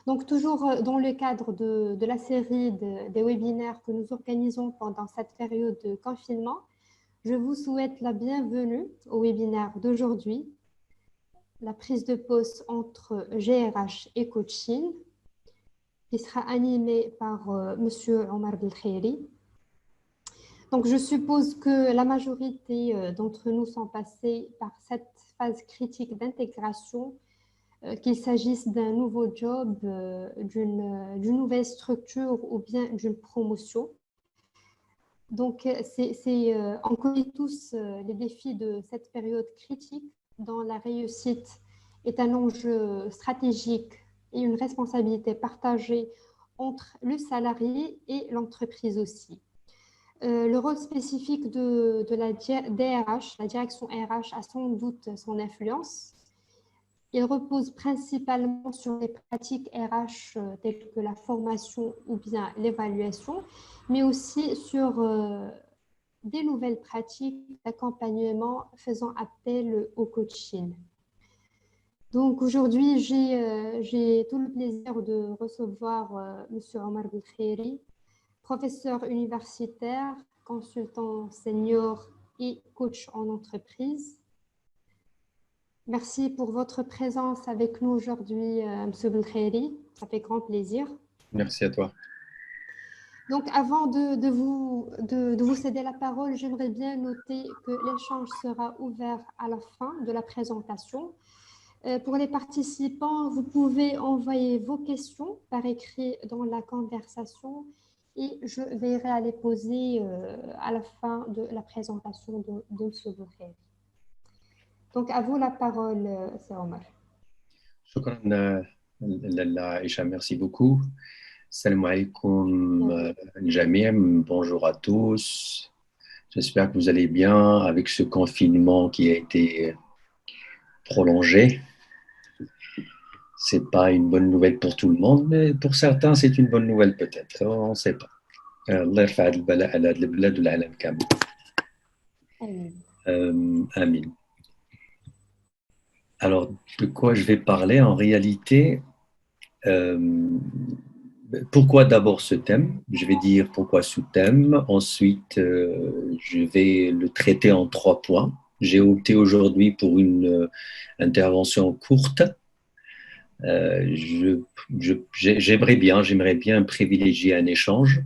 Donc, toujours dans le cadre de la série des webinaires que nous organisons pendant cette période de confinement, je vous souhaite la bienvenue au webinaire d'aujourd'hui, la prise de poste entre GRH et coaching, qui sera animé par Monsieur Omar Belkhairi. Donc, je suppose que la majorité d'entre nous sont passés par cette phase critique d'intégration, qu'il s'agisse d'un nouveau job, d'une nouvelle structure ou bien d'une promotion. Donc, on connaît tous les défis de cette période critique dont la réussite est un enjeu stratégique et une responsabilité partagée entre le salarié et l'entreprise aussi. Le rôle spécifique de la DRH, la direction RH, a sans doute son influence. Il repose principalement sur les pratiques RH telles que la formation ou bien l'évaluation, mais aussi sur des nouvelles pratiques d'accompagnement faisant appel au coaching. Donc aujourd'hui, j'ai tout le plaisir de recevoir M. Omar Belkhairi, professeur universitaire, consultant senior et coach en entreprise. Merci pour votre présence avec nous aujourd'hui, M. Belkhairi. Ça fait grand plaisir. Merci à toi. Donc, avant de vous céder la parole, j'aimerais bien noter que l'échange sera ouvert à la fin de la présentation. Pour les participants, vous pouvez envoyer vos questions par écrit dans la conversation et je veillerai à les poser à la fin de la présentation de M. Belkhairi. Donc, à vous la parole, c'est Omar. Shukran, Aïcha, merci beaucoup. Salam alaikum, Jamiem, bonjour à tous. J'espère que vous allez bien avec ce confinement qui a été prolongé. Ce n'est pas une bonne nouvelle pour tout le monde, mais pour certains, c'est une bonne nouvelle peut-être. On ne sait pas. Allah yarfa' al-bala' ala al-balad wal 'alam kamil. Amin. Alors, de quoi je vais parler en réalité pourquoi d'abord ce thème? Je vais dire pourquoi ce thème. Ensuite, je vais le traiter en 3 points. J'ai opté aujourd'hui pour une intervention courte. J'aimerais bien privilégier un échange.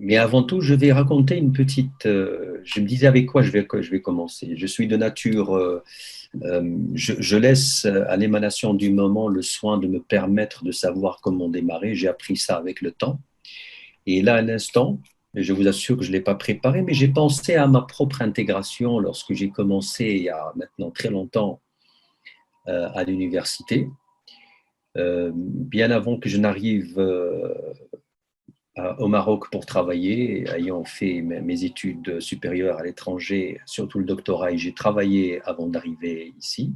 Mais avant tout, je vais raconter une petite… je me disais avec quoi je vais commencer. Je suis de nature… je laisse à l'émanation du moment le soin de me permettre de savoir comment démarrer. J'ai appris ça avec le temps. Et là, à l'instant, je vous assure que je ne l'ai pas préparé, mais j'ai pensé à ma propre intégration lorsque j'ai commencé, il y a maintenant très longtemps, à l'université. Bien avant que je n'arrive au Maroc pour travailler, ayant fait mes études supérieures à l'étranger, surtout le doctorat, et j'ai travaillé avant d'arriver ici.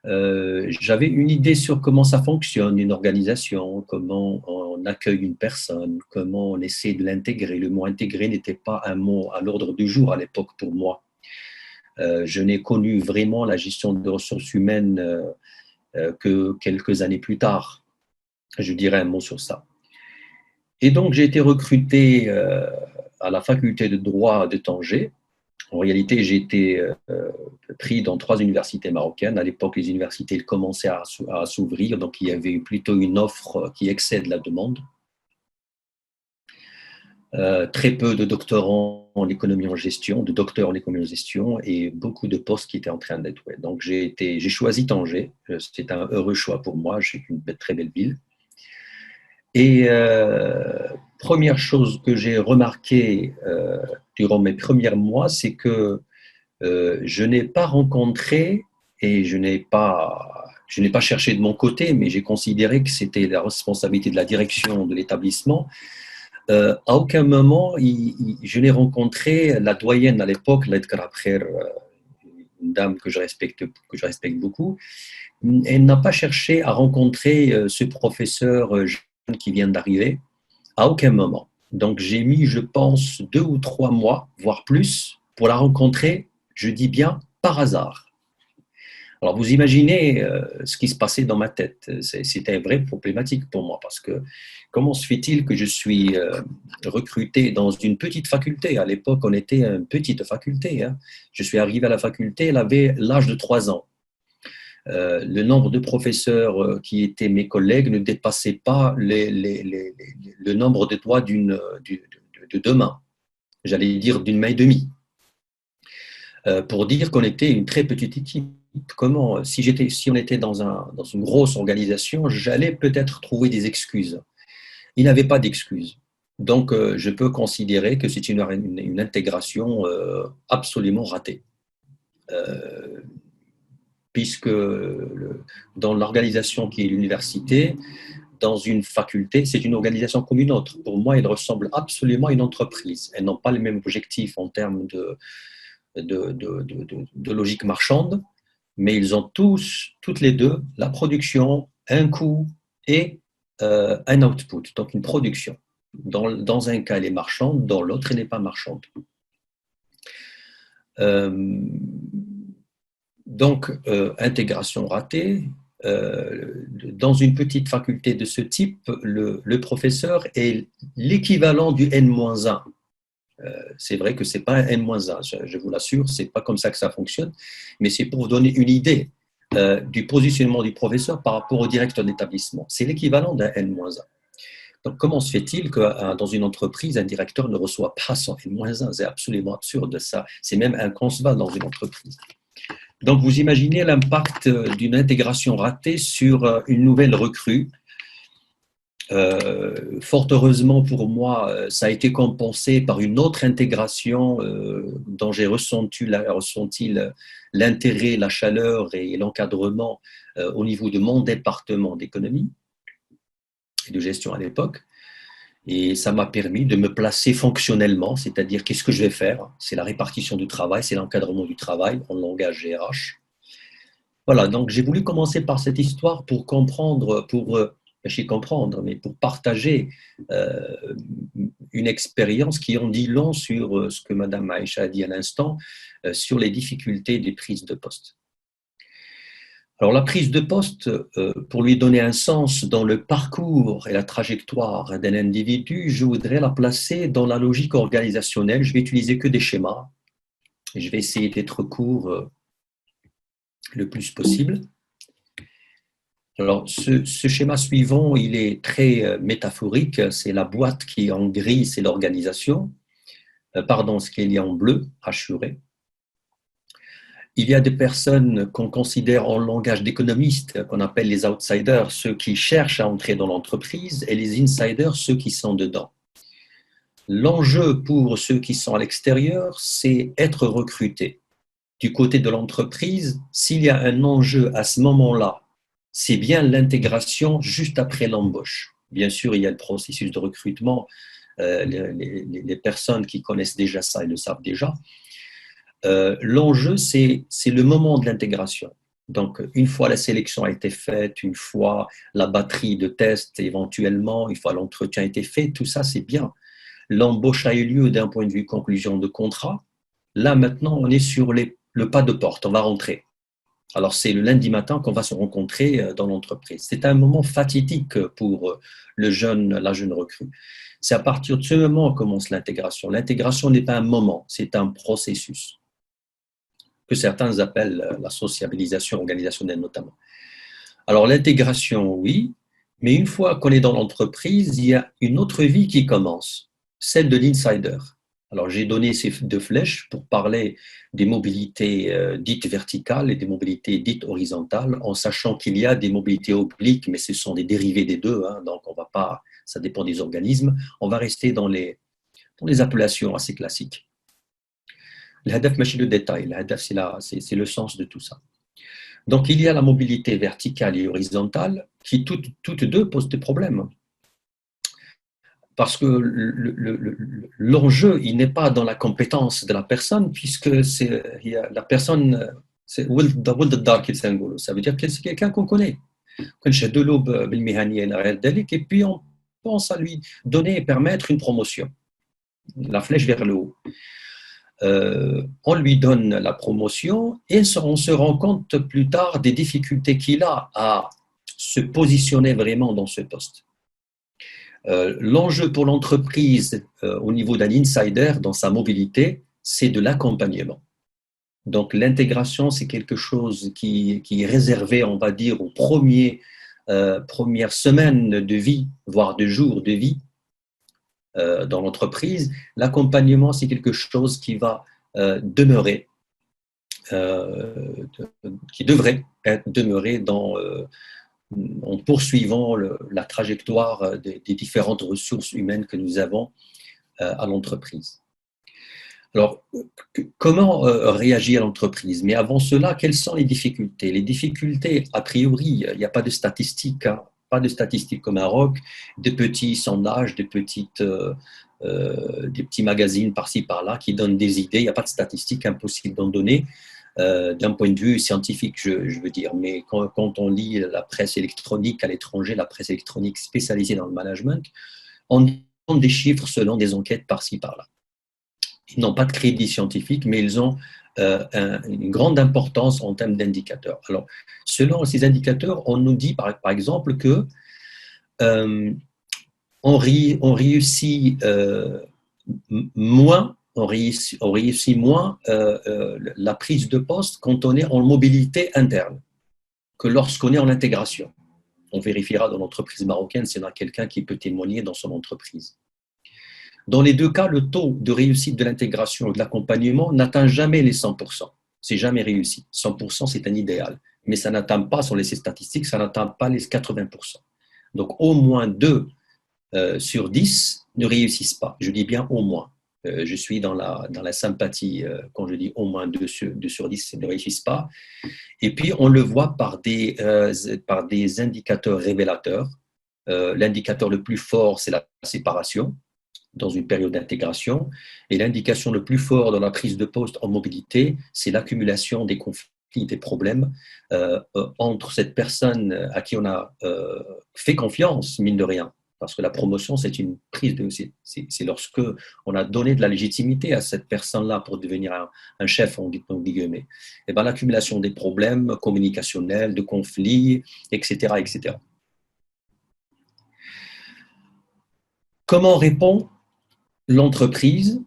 J'avais une idée sur comment ça fonctionne, une organisation, comment on accueille une personne, comment on essaie de l'intégrer. Le mot intégrer n'était pas un mot à l'ordre du jour à l'époque pour moi. Je n'ai connu vraiment la gestion de ressources humaines que quelques années plus tard. Je dirais un mot sur ça. Et donc, j'ai été recruté à la faculté de droit de Tanger. En réalité, j'ai été pris dans 3 universités marocaines. À l'époque, les universités commençaient à s'ouvrir, donc il y avait plutôt une offre qui excède la demande. Très peu de doctorants en économie en gestion, de docteurs en économie en gestion, et beaucoup de postes qui étaient en train d'être ouverts. Donc, j'ai choisi Tanger. C'est un heureux choix pour moi. C'est une très belle ville. Et première chose que j'ai remarqué durant mes premiers mois, c'est que je n'ai pas rencontré et je n'ai pas cherché de mon côté, mais j'ai considéré que c'était la responsabilité de la direction de l'établissement. À aucun moment, je n'ai rencontré la doyenne à l'époque, une dame que je respecte beaucoup. Elle n'a pas cherché à rencontrer ce professeur jeune qui vient d'arriver, à aucun moment. Donc, j'ai mis, je pense, 2 ou 3 mois, voire plus, pour la rencontrer, je dis bien, par hasard. Alors, vous imaginez ce qui se passait dans ma tête. C'était une vraie problématique pour moi parce que comment se fait-il que je suis recruté dans une petite faculté? À l'époque, on était une petite faculté. Hein. Je suis arrivé à la faculté, elle avait l'âge de 3 ans. Le nombre de professeurs qui étaient mes collègues ne dépassait pas le nombre de doigts de deux mains. J'allais dire d'une main et demie. Pour dire qu'on était une très petite équipe. Comment, si on était dans une grosse organisation, j'allais peut-être trouver des excuses. Il n'avait pas d'excuses. Donc, je peux considérer que c'est une intégration absolument ratée. Puisque dans l'organisation qui est l'université, dans une faculté, c'est une organisation comme une autre. Pour moi, elle ressemble absolument à une entreprise. Elles n'ont pas les mêmes objectifs en termes de logique marchande, mais ils ont toutes les deux, la production, un coût et un output, donc une production. Dans un cas, elle est marchande, dans l'autre, elle n'est pas marchande. Donc, intégration ratée. Dans une petite faculté de ce type, le professeur est l'équivalent du N-1. C'est vrai que ce n'est pas un N-1, je vous l'assure, ce n'est pas comme ça que ça fonctionne, mais c'est pour vous donner une idée du positionnement du professeur par rapport au directeur d'établissement. C'est l'équivalent d'un N-1. Donc, comment se fait-il que dans une entreprise, un directeur ne reçoit pas son N-1? C'est absolument absurde, ça. C'est même inconcevable dans une entreprise. Donc, vous imaginez l'impact d'une intégration ratée sur une nouvelle recrue. Fort heureusement pour moi, ça a été compensé par une autre intégration dont j'ai ressenti l'intérêt, la chaleur et l'encadrement au niveau de mon département d'économie et de gestion à l'époque. Et ça m'a permis de me placer fonctionnellement, c'est-à-dire qu'est-ce que je vais faire? C'est la répartition du travail, c'est l'encadrement du travail en langage GRH. Voilà, donc j'ai voulu commencer par cette histoire pour comprendre, mais pour partager une expérience qui en dit long sur ce que Madame Maïcha a dit à l'instant, sur les difficultés des prises de poste. Alors la prise de poste, pour lui donner un sens dans le parcours et la trajectoire d'un individu, je voudrais la placer dans la logique organisationnelle. Je vais utiliser que des schémas. Je vais essayer d'être court le plus possible. Alors ce schéma suivant, il est très métaphorique. C'est la boîte qui est en gris, c'est l'organisation. Ce qu'il y a en bleu, assuré. Il y a des personnes qu'on considère en langage d'économiste, qu'on appelle les outsiders, ceux qui cherchent à entrer dans l'entreprise, et les insiders, ceux qui sont dedans. L'enjeu pour ceux qui sont à l'extérieur, c'est être recruté. Du côté de l'entreprise, s'il y a un enjeu à ce moment-là, c'est bien l'intégration juste après l'embauche. Bien sûr, il y a le processus de recrutement. Les personnes qui connaissent déjà ça, ils le savent déjà. L'enjeu, c'est le moment de l'intégration. Donc, une fois la sélection a été faite, une fois la batterie de tests éventuellement, une fois l'entretien a été fait, tout ça, c'est bien. L'embauche a eu lieu d'un point de vue conclusion de contrat. Là, maintenant, on est sur le pas de porte, on va rentrer. Alors, c'est le lundi matin qu'on va se rencontrer dans l'entreprise. C'est un moment fatidique pour la jeune recrue. C'est à partir de ce moment que commence l'intégration. L'intégration n'est pas un moment, c'est un processus que certains appellent la sociabilisation organisationnelle notamment. Alors l'intégration, oui, mais une fois qu'on est dans l'entreprise, il y a une autre vie qui commence, celle de l'insider. Alors j'ai donné ces deux flèches pour parler des mobilités dites verticales et des mobilités dites horizontales, en sachant qu'il y a des mobilités obliques, mais ce sont des dérivés des deux, hein, donc on va pas, ça dépend des organismes. On va rester dans les appellations assez classiques. Le hadaf, c'est le détail. Le hadaf, c'est le sens de tout ça. Donc, il y a la mobilité verticale et horizontale qui, toutes deux, posent des problèmes. Parce que l'enjeu, il n'est pas dans la compétence de la personne, puisque la personne, ça veut dire que c'est quelqu'un qu'on connaît. Et puis, on pense à lui donner et permettre une promotion, la flèche vers le haut. on lui donne la promotion et on se rend compte plus tard des difficultés qu'il a à se positionner vraiment dans ce poste. L'enjeu pour l'entreprise au niveau d'un insider dans sa mobilité, c'est de l'accompagnement. Donc l'intégration, c'est quelque chose qui est réservé, on va dire, aux premières semaines de vie, voire de jours de vie dans l'entreprise. L'accompagnement, c'est quelque chose qui va demeurer, qui devrait demeurer en poursuivant la trajectoire des différentes ressources humaines que nous avons à l'entreprise. Alors, comment réagir à l'entreprise? Mais avant cela, quelles sont les difficultés? Les difficultés, a priori, il n'y a pas de statistiques, hein, pas de statistiques au Maroc, de petits sondages, des petits magazines par-ci, par-là qui donnent des idées. Il n'y a pas de statistiques, impossible d'en donner d'un point de vue scientifique, je veux dire. Mais quand on lit la presse électronique à l'étranger, la presse électronique spécialisée dans le management, on donne des chiffres selon des enquêtes par-ci, par-là. Ils n'ont pas de crédit scientifique, mais ils ont une grande importance en termes d'indicateurs. Alors, selon ces indicateurs, on nous dit par exemple que on réussit moins la prise de poste quand on est en mobilité interne que lorsqu'on est en intégration. On vérifiera dans l'entreprise marocaine s'il y en a quelqu'un qui peut témoigner dans son entreprise. Dans les deux cas, le taux de réussite de l'intégration et de l'accompagnement n'atteint jamais les 100%. C'est jamais réussi. 100%, c'est un idéal. Mais ça n'atteint pas, sur les statistiques, ça n'atteint pas les 80%. Donc, au moins 2 sur 10 ne réussissent pas. Je dis bien au moins. Je suis dans la sympathie quand je dis au moins 2 sur 10 ne réussissent pas. Et puis, on le voit par des indicateurs révélateurs. L'indicateur le plus fort, c'est la séparation dans une période d'intégration. Et l'indication le plus fort dans la prise de poste en mobilité, c'est l'accumulation des conflits, des problèmes entre cette personne à qui on a fait confiance, mine de rien. Parce que la promotion, c'est une prise de. C'est lorsque on a donné de la légitimité à cette personne-là pour devenir un chef, en guillemets. Et bien, l'accumulation des problèmes communicationnels, de conflits, etc., etc. Comment répond l'entreprise?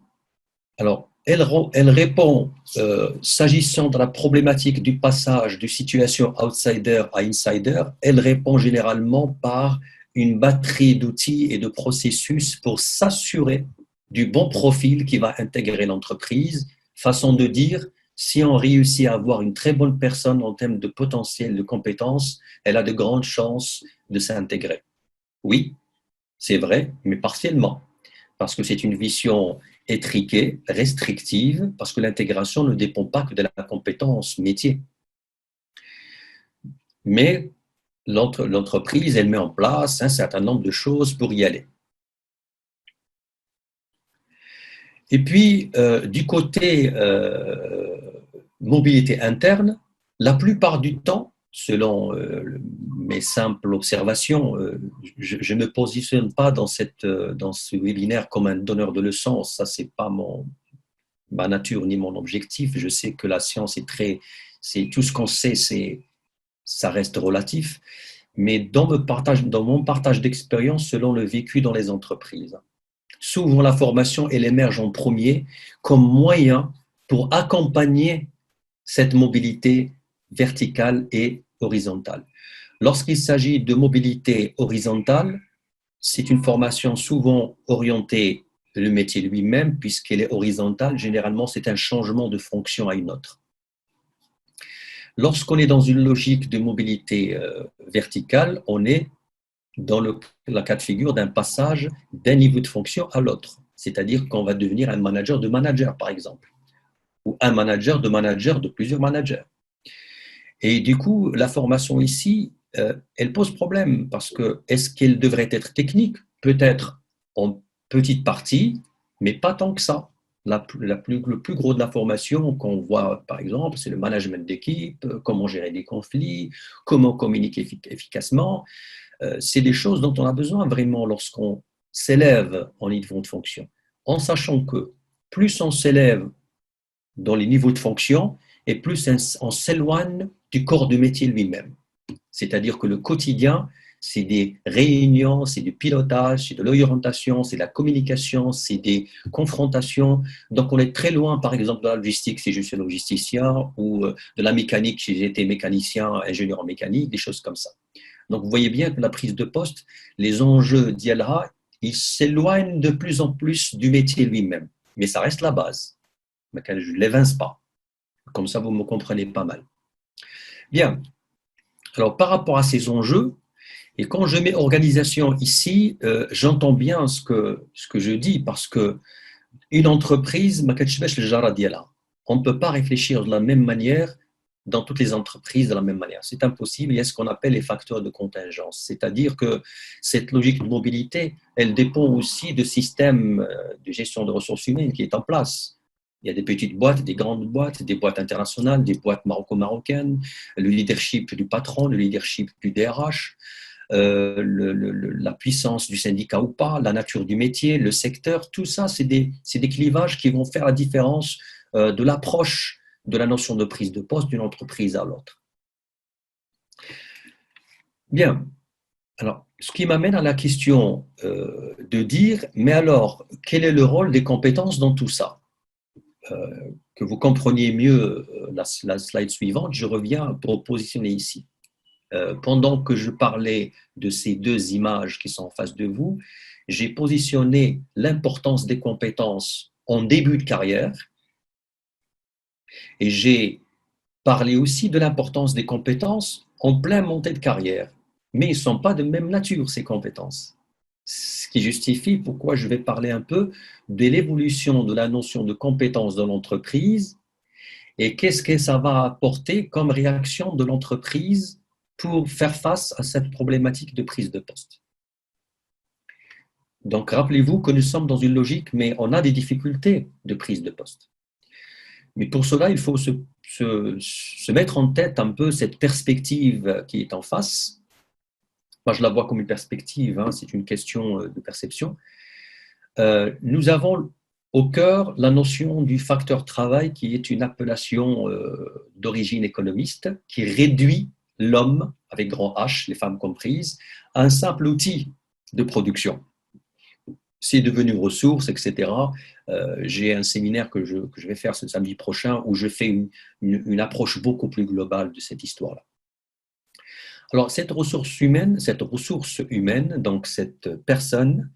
Alors, elle répond, s'agissant de la problématique du passage de situation outsider à insider, elle répond généralement par une batterie d'outils et de processus pour s'assurer du bon profil qui va intégrer l'entreprise. Façon de dire, si on réussit à avoir une très bonne personne en termes de potentiel, de compétences, elle a de grandes chances de s'intégrer. Oui, c'est vrai, mais partiellement. Parce que c'est une vision étriquée, restrictive, parce que l'intégration ne dépend pas que de la compétence métier. Mais l'entreprise, elle met en place un certain nombre de choses pour y aller. Et puis, du côté mobilité interne, la plupart du temps, selon mes simples observations, je ne me positionne pas dans ce webinaire comme un donneur de leçons. Ça, ce n'est pas ma nature ni mon objectif. Je sais que la science c'est tout ce qu'on sait, ça reste relatif. Mais dans mon partage d'expérience, selon le vécu dans les entreprises, souvent la formation, elle émerge en premier comme moyen pour accompagner cette mobilité verticale et horizontale. Lorsqu'il s'agit de mobilité horizontale, c'est une formation souvent orientée le métier lui-même, puisqu'elle est horizontale. Généralement, c'est un changement de fonction à une autre. Lorsqu'on est dans une logique de mobilité verticale, on est dans le cas de figure d'un passage d'un niveau de fonction à l'autre. C'est-à-dire qu'on va devenir un manager de manager, par exemple, ou un manager de plusieurs managers. Et du coup, la formation ici, elle pose problème, parce que est-ce qu'elle devrait être technique? Peut-être en petite partie, mais pas tant que ça. Le plus gros de la formation qu'on voit, par exemple, c'est le management d'équipe, comment gérer des conflits, comment communiquer efficacement. C'est des choses dont on a besoin vraiment lorsqu'on s'élève en niveau de fonction, en sachant que plus on s'élève dans les niveaux de fonction, et plus on s'éloigne du corps de métier lui-même. C'est-à-dire que le quotidien, c'est des réunions, c'est du pilotage, c'est de l'orientation, c'est de la communication, c'est des confrontations. Donc, on est très loin, par exemple, de la logistique si je suis logisticien, ou de la mécanique si j'étais mécanicien, ingénieur en mécanique, des choses comme ça. Donc, vous voyez bien que la prise de poste, les enjeux d'ILA, ils s'éloignent de plus en plus du métier lui-même. Mais ça reste la base. Je ne l'évince pas. Comme ça, vous me comprenez pas mal. Bien. Alors, par rapport à ces enjeux, et quand je mets organisation ici, j'entends bien ce que je dis, parce que une entreprise, on ne peut pas réfléchir de la même manière dans toutes les entreprises de la même manière. C'est impossible. Il y a ce qu'on appelle les facteurs de contingence. C'est-à-dire que cette logique de mobilité, elle dépend aussi de systèmes de gestion de ressources humaines qui est en place. Il y a des petites boîtes, des grandes boîtes, des boîtes internationales, des boîtes maroco-marocaines, le leadership du patron, le leadership du DRH, la puissance du syndicat ou pas, la nature du métier, le secteur, tout ça, c'est des clivages qui vont faire la différence de l'approche de la notion de prise de poste d'une entreprise à l'autre. Bien. Alors, ce qui m'amène à la question de dire, mais alors, quel est le rôle des compétences dans tout ça? Que vous compreniez mieux la slide suivante, je reviens pour positionner ici. Pendant que je parlais de ces deux images qui sont en face de vous, j'ai positionné l'importance des compétences en début de carrière et j'ai parlé aussi de l'importance des compétences en pleine montée de carrière. Mais ils ne sont pas de même nature, ces compétences. Ce qui justifie pourquoi je vais parler un peu de l'évolution de la notion de compétence dans l'entreprise et qu'est-ce que ça va apporter comme réaction de l'entreprise pour faire face à cette problématique de prise de poste. Donc, rappelez-vous que nous sommes dans une logique, mais on a des difficultés de prise de poste. Mais pour cela, il faut se mettre en tête un peu cette perspective qui est en face. Moi, je la vois comme une perspective, hein, c'est une question de perception. Nous avons au cœur la notion du facteur travail qui est une appellation d'origine économiste qui réduit l'homme, avec grand H, les femmes comprises, à un simple outil de production. C'est devenu ressources, etc. J'ai un séminaire que je vais faire ce samedi prochain où je fais une approche beaucoup plus globale de cette histoire-là. Alors, cette ressource humaine, donc cette personne,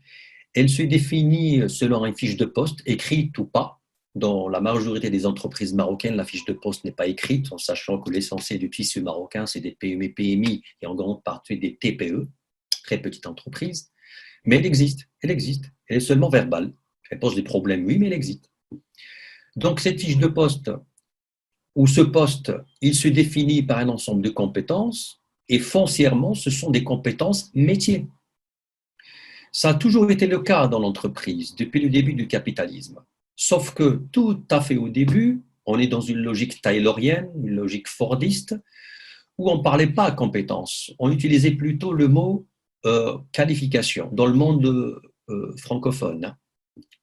elle se définit selon une fiche de poste, écrite ou pas. Dans la majorité des entreprises marocaines, la fiche de poste n'est pas écrite, en sachant que l'essentiel du tissu marocain, c'est des PME, PMI et en grande partie des TPE, très petites entreprises. Mais elle existe. Elle est seulement verbale. Elle pose des problèmes, oui, mais elle existe. Donc, cette fiche de poste, ou ce poste, il se définit par un ensemble de compétences, et foncièrement, ce sont des compétences métiers. Ça a toujours été le cas dans l'entreprise, depuis le début du capitalisme. Sauf que tout à fait au début, on est dans une logique taylorienne, une logique fordiste, où on ne parlait pas compétences. On utilisait plutôt le mot qualification dans le monde francophone.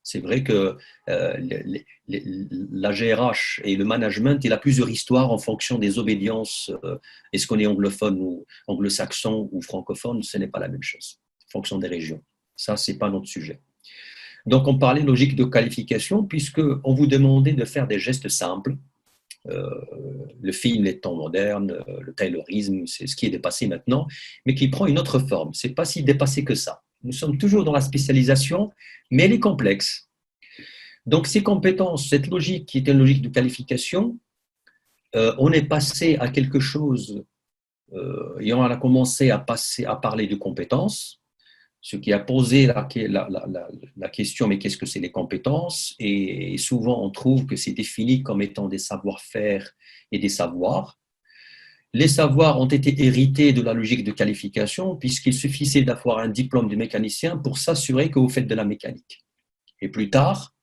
C'est vrai que la GRH et le management, il a plusieurs histoires en fonction des obédiences. Est-ce qu'on est anglophone ou anglo-saxon ou francophone? Ce n'est pas la même chose, en fonction des régions. Ça, ce n'est pas notre sujet. Donc, on parlait logique de qualification puisqu'on vous demandait de faire des gestes simples. Le film, les temps modernes, le taylorisme, c'est ce qui est dépassé maintenant, mais qui prend une autre forme. Ce n'est pas si dépassé que ça. Nous sommes toujours dans la spécialisation, mais elle est complexe. Donc, ces compétences, cette logique qui est une logique de qualification, on est passé à quelque chose, et on a commencé à parler de compétences, ce qui a posé la question, mais qu'est-ce que c'est les compétences? Et souvent, on trouve que c'est défini comme étant des savoir-faire et des savoirs. Les savoirs ont été hérités de la logique de qualification, puisqu'il suffisait d'avoir un diplôme de mécanicien pour s'assurer que vous faites de la mécanique. Et plus tard,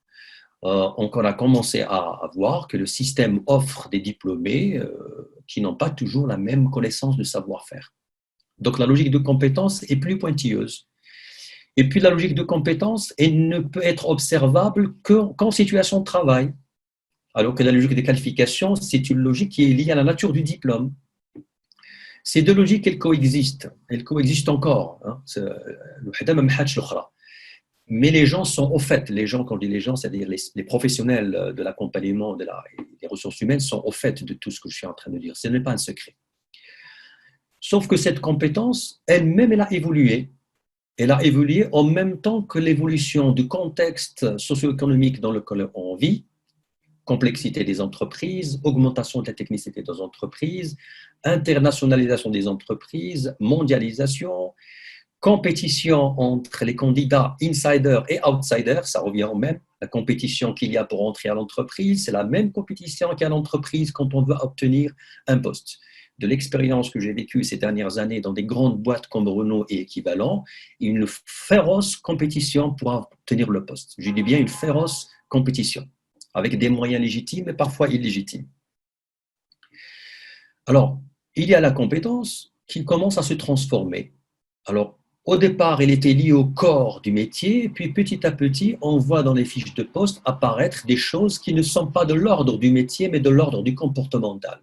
on a commencé à voir que le système offre des diplômés qui n'ont pas toujours la même connaissance de savoir-faire. Donc, la logique de compétence est plus pointilleuse. Et puis, la logique de compétence, elle ne peut être observable qu'en situation de travail. alors que la logique de qualification, c'est une logique qui est liée à la nature du diplôme. Ces deux logiques, elles coexistent encore. Hein. Mais les gens sont au fait, les gens, quand on dit les gens, c'est-à-dire les professionnels de l'accompagnement des ressources humaines sont au fait de tout ce que je suis en train de dire. Ce n'est pas un secret. Sauf que cette compétence, elle-même, elle a évolué. Elle a évolué en même temps que l'évolution du contexte socio-économique dans lequel on vit, complexité des entreprises, augmentation de la technicité des entreprises, internationalisation des entreprises, mondialisation, compétition entre les candidats insiders et outsiders, ça revient au même. La compétition qu'il y a pour entrer à l'entreprise, c'est la même compétition qu'il y a à l'entreprise quand on veut obtenir un poste. De l'expérience que j'ai vécue ces dernières années dans des grandes boîtes comme Renault et équivalents, une féroce compétition pour obtenir le poste. Je dis bien une féroce compétition, avec des moyens légitimes et parfois illégitimes. Alors, il y a la compétence qui commence à se transformer. Alors, au départ, elle était liée au corps du métier, et puis petit à petit, on voit dans les fiches de poste apparaître des choses qui ne sont pas de l'ordre du métier, mais de l'ordre du comportemental.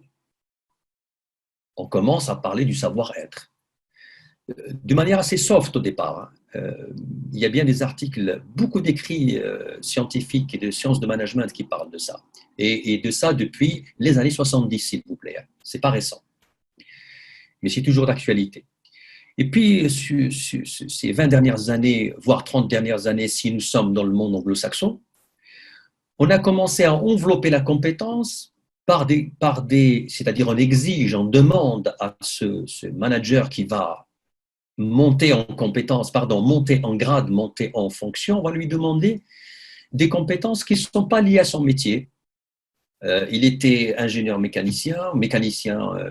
On commence à parler du savoir-être. De manière assez soft au départ. Il y a bien des articles, beaucoup d'écrits scientifiques et de sciences de management qui parlent de ça. Et de ça depuis les années 70, s'il vous plaît. Ce n'est pas récent. Mais c'est toujours d'actualité. Et puis, ces 20 dernières années, voire 30 dernières années, si nous sommes dans le monde anglo-saxon, on a commencé à envelopper la compétence c'est-à-dire on exige, on demande à ce manager qui va monter en compétence, monter en grade, monter en fonction, on va lui demander des compétences qui ne sont pas liées à son métier. Il était ingénieur mécanicien,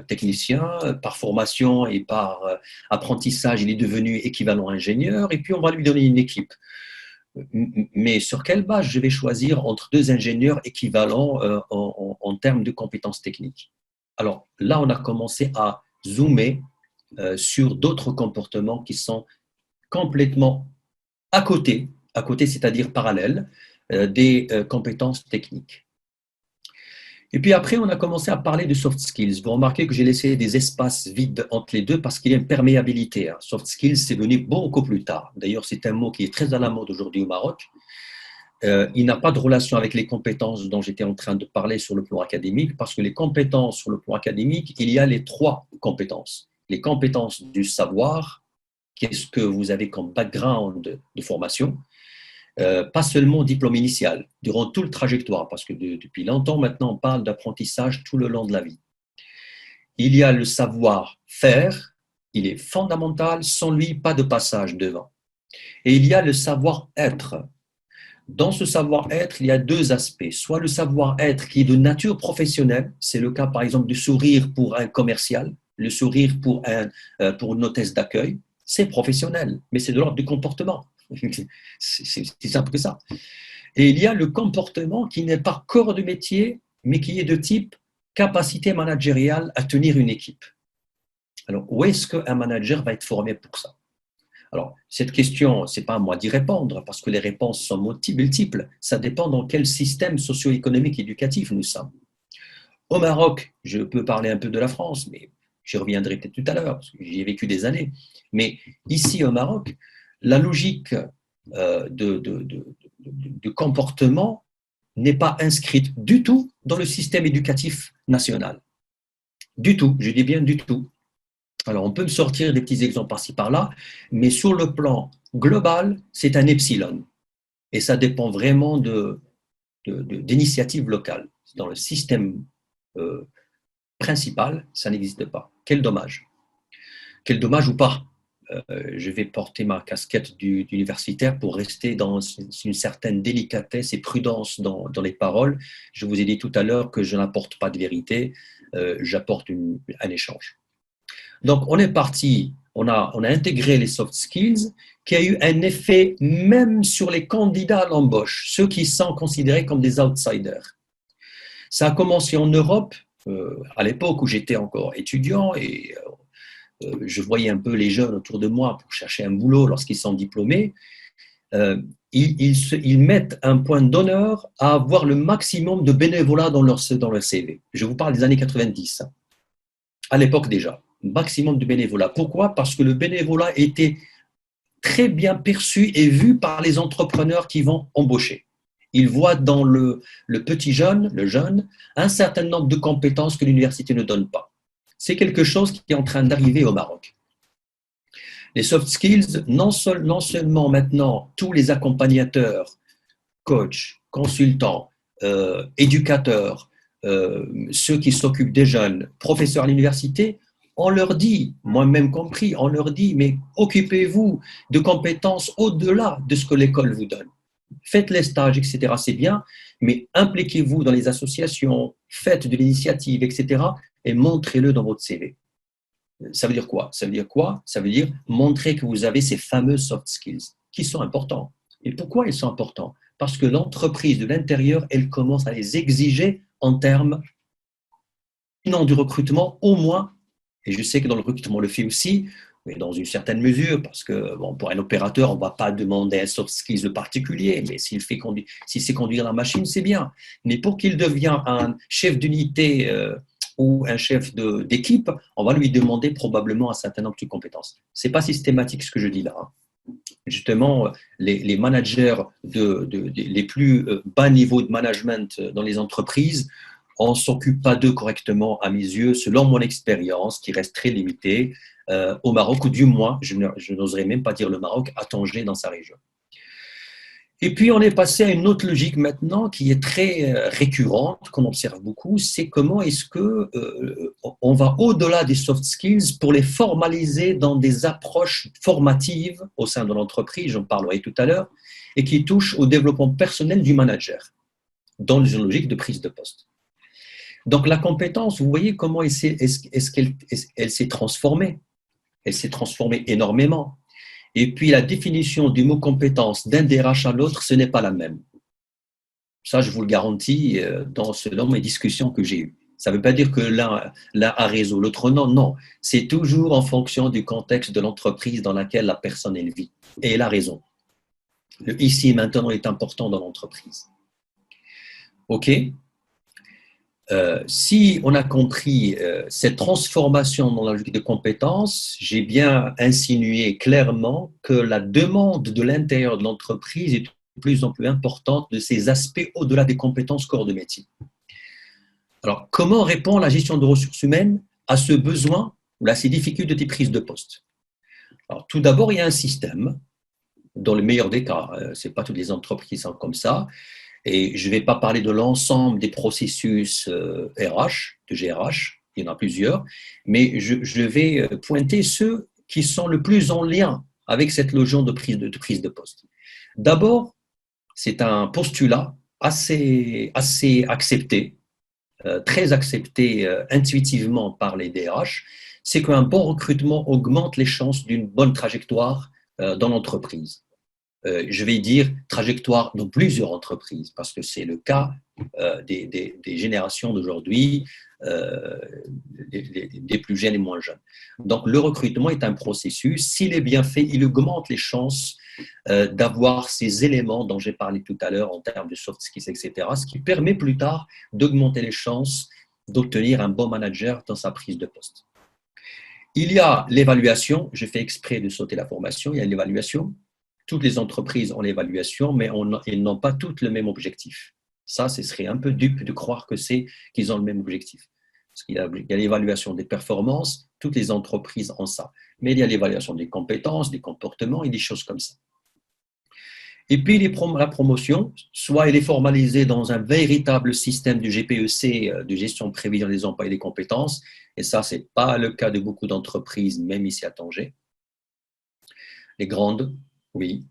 technicien, par formation et par apprentissage, il est devenu équivalent ingénieur, et puis on va lui donner une équipe. Mais sur quelle base je vais choisir entre deux ingénieurs équivalents en termes de compétences techniques? Alors là, on a commencé à zoomer sur d'autres comportements qui sont complètement à côté c'est-à-dire parallèles, des compétences techniques. Et puis après, on a commencé à parler de soft skills. Vous remarquez que j'ai laissé des espaces vides entre les deux parce qu'il y a une perméabilité. Soft skills, c'est venu beaucoup plus tard. D'ailleurs, c'est un mot qui est très à la mode aujourd'hui au Maroc. Il n'a pas de relation avec les compétences dont j'étais en train de parler sur le plan académique, parce que les compétences sur le plan académique, il y a les trois compétences. Les compétences du savoir, qu'est-ce que vous avez comme background de formation, pas seulement diplôme initial, durant tout le trajectoire, parce que depuis longtemps maintenant, on parle d'apprentissage tout le long de la vie. Il y a le savoir-faire, il est fondamental, sans lui, pas de passage devant. Et il y a le savoir-être. Dans ce savoir-être, il y a deux aspects. Soit le savoir-être qui est de nature professionnelle, c'est le cas par exemple du sourire pour un commercial, le sourire pour une hôtesse d'accueil, c'est professionnel, mais c'est de l'ordre du comportement. C'est simple que ça. Et il y a le comportement qui n'est pas corps de métier, mais qui est de type capacité managériale à tenir une équipe. Alors, où est-ce qu'un manager va être formé pour ça? Alors, cette question, ce n'est pas à moi d'y répondre, parce que les réponses sont multiples. Ça dépend dans quel système socio-économique éducatif nous sommes. Au Maroc, je peux parler un peu de la France, mais j'y reviendrai peut-être tout à l'heure, parce que j'y ai vécu des années. Mais ici, au Maroc, la logique de comportement n'est pas inscrite du tout dans le système éducatif national. Du tout, je dis bien du tout. Alors, on peut me sortir des petits exemples par-ci, par-là, mais sur le plan global, c'est un epsilon. Et ça dépend vraiment d'initiatives locales. Dans le système principal, ça n'existe pas. Quel dommage. Quel dommage ou pas. Je vais porter ma casquette d'universitaire pour rester dans une certaine délicatesse et prudence dans les paroles. Je vous ai dit tout à l'heure que je n'apporte pas de vérité, j'apporte un échange. Donc, on est parti, on a intégré les soft skills qui a eu un effet même sur les candidats à l'embauche, ceux qui sont considérés comme des outsiders. Ça a commencé en Europe, à l'époque où j'étais encore étudiant et je voyais un peu les jeunes autour de moi pour chercher un boulot lorsqu'ils sont diplômés. ils mettent un point d'honneur à avoir le maximum de bénévolat dans leur CV. Je vous parle des années 90, à l'époque déjà, maximum de bénévolat. Pourquoi? Parce que le bénévolat était très bien perçu et vu par les entrepreneurs qui vont embaucher. Ils voient dans le petit jeune, le jeune, un certain nombre de compétences que l'université ne donne pas. C'est quelque chose qui est en train d'arriver au Maroc. Les soft skills, non seulement maintenant, tous les accompagnateurs, coachs, consultants, éducateurs, ceux qui s'occupent des jeunes, professeurs à l'université, on leur dit, moi-même compris, on leur dit, mais occupez-vous de compétences au-delà de ce que l'école vous donne. Faites les stages, etc., c'est bien, mais impliquez-vous dans les associations, faites de l'initiative, etc., et montrez-le dans votre CV. Ça veut dire quoi? Ça veut dire quoi? Ça veut dire montrer que vous avez ces fameux soft skills qui sont importants. Et pourquoi ils sont importants? Parce que l'entreprise de l'intérieur, elle commence à les exiger en termes, non du recrutement, au moins, et je sais que dans le recrutement, on le fait aussi, mais dans une certaine mesure, parce que bon, pour un opérateur, on ne va pas demander un soft skills de particulier, mais s'il sait conduire la machine, c'est bien. Mais pour qu'il devienne un chef d'unité ou un chef d'équipe, on va lui demander probablement un certain nombre de compétences. Ce n'est pas systématique ce que je dis là. Hein. Justement, les managers les plus bas niveaux de management dans les entreprises, on ne s'occupe pas d'eux correctement, à mes yeux, selon mon expérience, qui reste très limitée, au Maroc, ou du moins, je n'oserais même pas dire le Maroc, à Tanger, dans sa région. Et puis, on est passé à une autre logique maintenant qui est très récurrente, qu'on observe beaucoup, c'est comment est-ce que on va au-delà des soft skills pour les formaliser dans des approches formatives au sein de l'entreprise, j'en parlerai tout à l'heure, et qui touchent au développement personnel du manager, dans une logique de prise de poste. Donc, la compétence, vous voyez comment elle s'est transformée. Elle s'est transformée énormément. Et puis, la définition du mot compétence d'un DRH à l'autre, ce n'est pas la même. Ça, je vous le garantis selon mes discussions que j'ai eues. Ça ne veut pas dire que l'un a raison, l'autre non. Non, c'est toujours en fonction du contexte de l'entreprise dans laquelle la personne elle vit. Et elle a raison. Le ici et maintenant est important dans l'entreprise. OK? Si on a compris cette transformation dans la logique de compétences, j'ai bien insinué clairement que la demande de l'intérieur de l'entreprise est de plus en plus importante de ces aspects au-delà des compétences corps de métier. Alors, comment répond la gestion de ressources humaines à ce besoin ou à ces difficultés de prise de poste? Alors, tout d'abord, il y a un système, dans le meilleur des cas, ce n'est pas toutes les entreprises qui sont comme ça, et je ne vais pas parler de l'ensemble des processus RH, de GRH, il y en a plusieurs, mais je vais pointer ceux qui sont le plus en lien avec cette logique de prise de poste. D'abord, c'est un postulat assez accepté, très accepté intuitivement par les DRH, c'est qu'un bon recrutement augmente les chances d'une bonne trajectoire dans l'entreprise. Je vais dire trajectoire dans plusieurs entreprises, parce que c'est le cas des générations d'aujourd'hui, des plus jeunes et moins jeunes. Donc, le recrutement est un processus. S'il est bien fait, il augmente les chances d'avoir ces éléments dont j'ai parlé tout à l'heure en termes de soft skills, etc., ce qui permet plus tard d'augmenter les chances d'obtenir un bon manager dans sa prise de poste. Il y a l'évaluation, je fais exprès de sauter la formation, il y a l'évaluation. Toutes les entreprises ont l'évaluation, mais elles n'ont pas toutes le même objectif. Ça, ce serait un peu dupe de croire qu'ils ont le même objectif. Parce qu'il y a l'évaluation des performances, toutes les entreprises ont ça. Mais il y a l'évaluation des compétences, des comportements et des choses comme ça. Et puis, la promotion, soit elle est formalisée dans un véritable système du GPEC, de gestion prévision des emplois et des compétences, et ça, ce n'est pas le cas de beaucoup d'entreprises, même ici à Tanger. Les grandes, oui.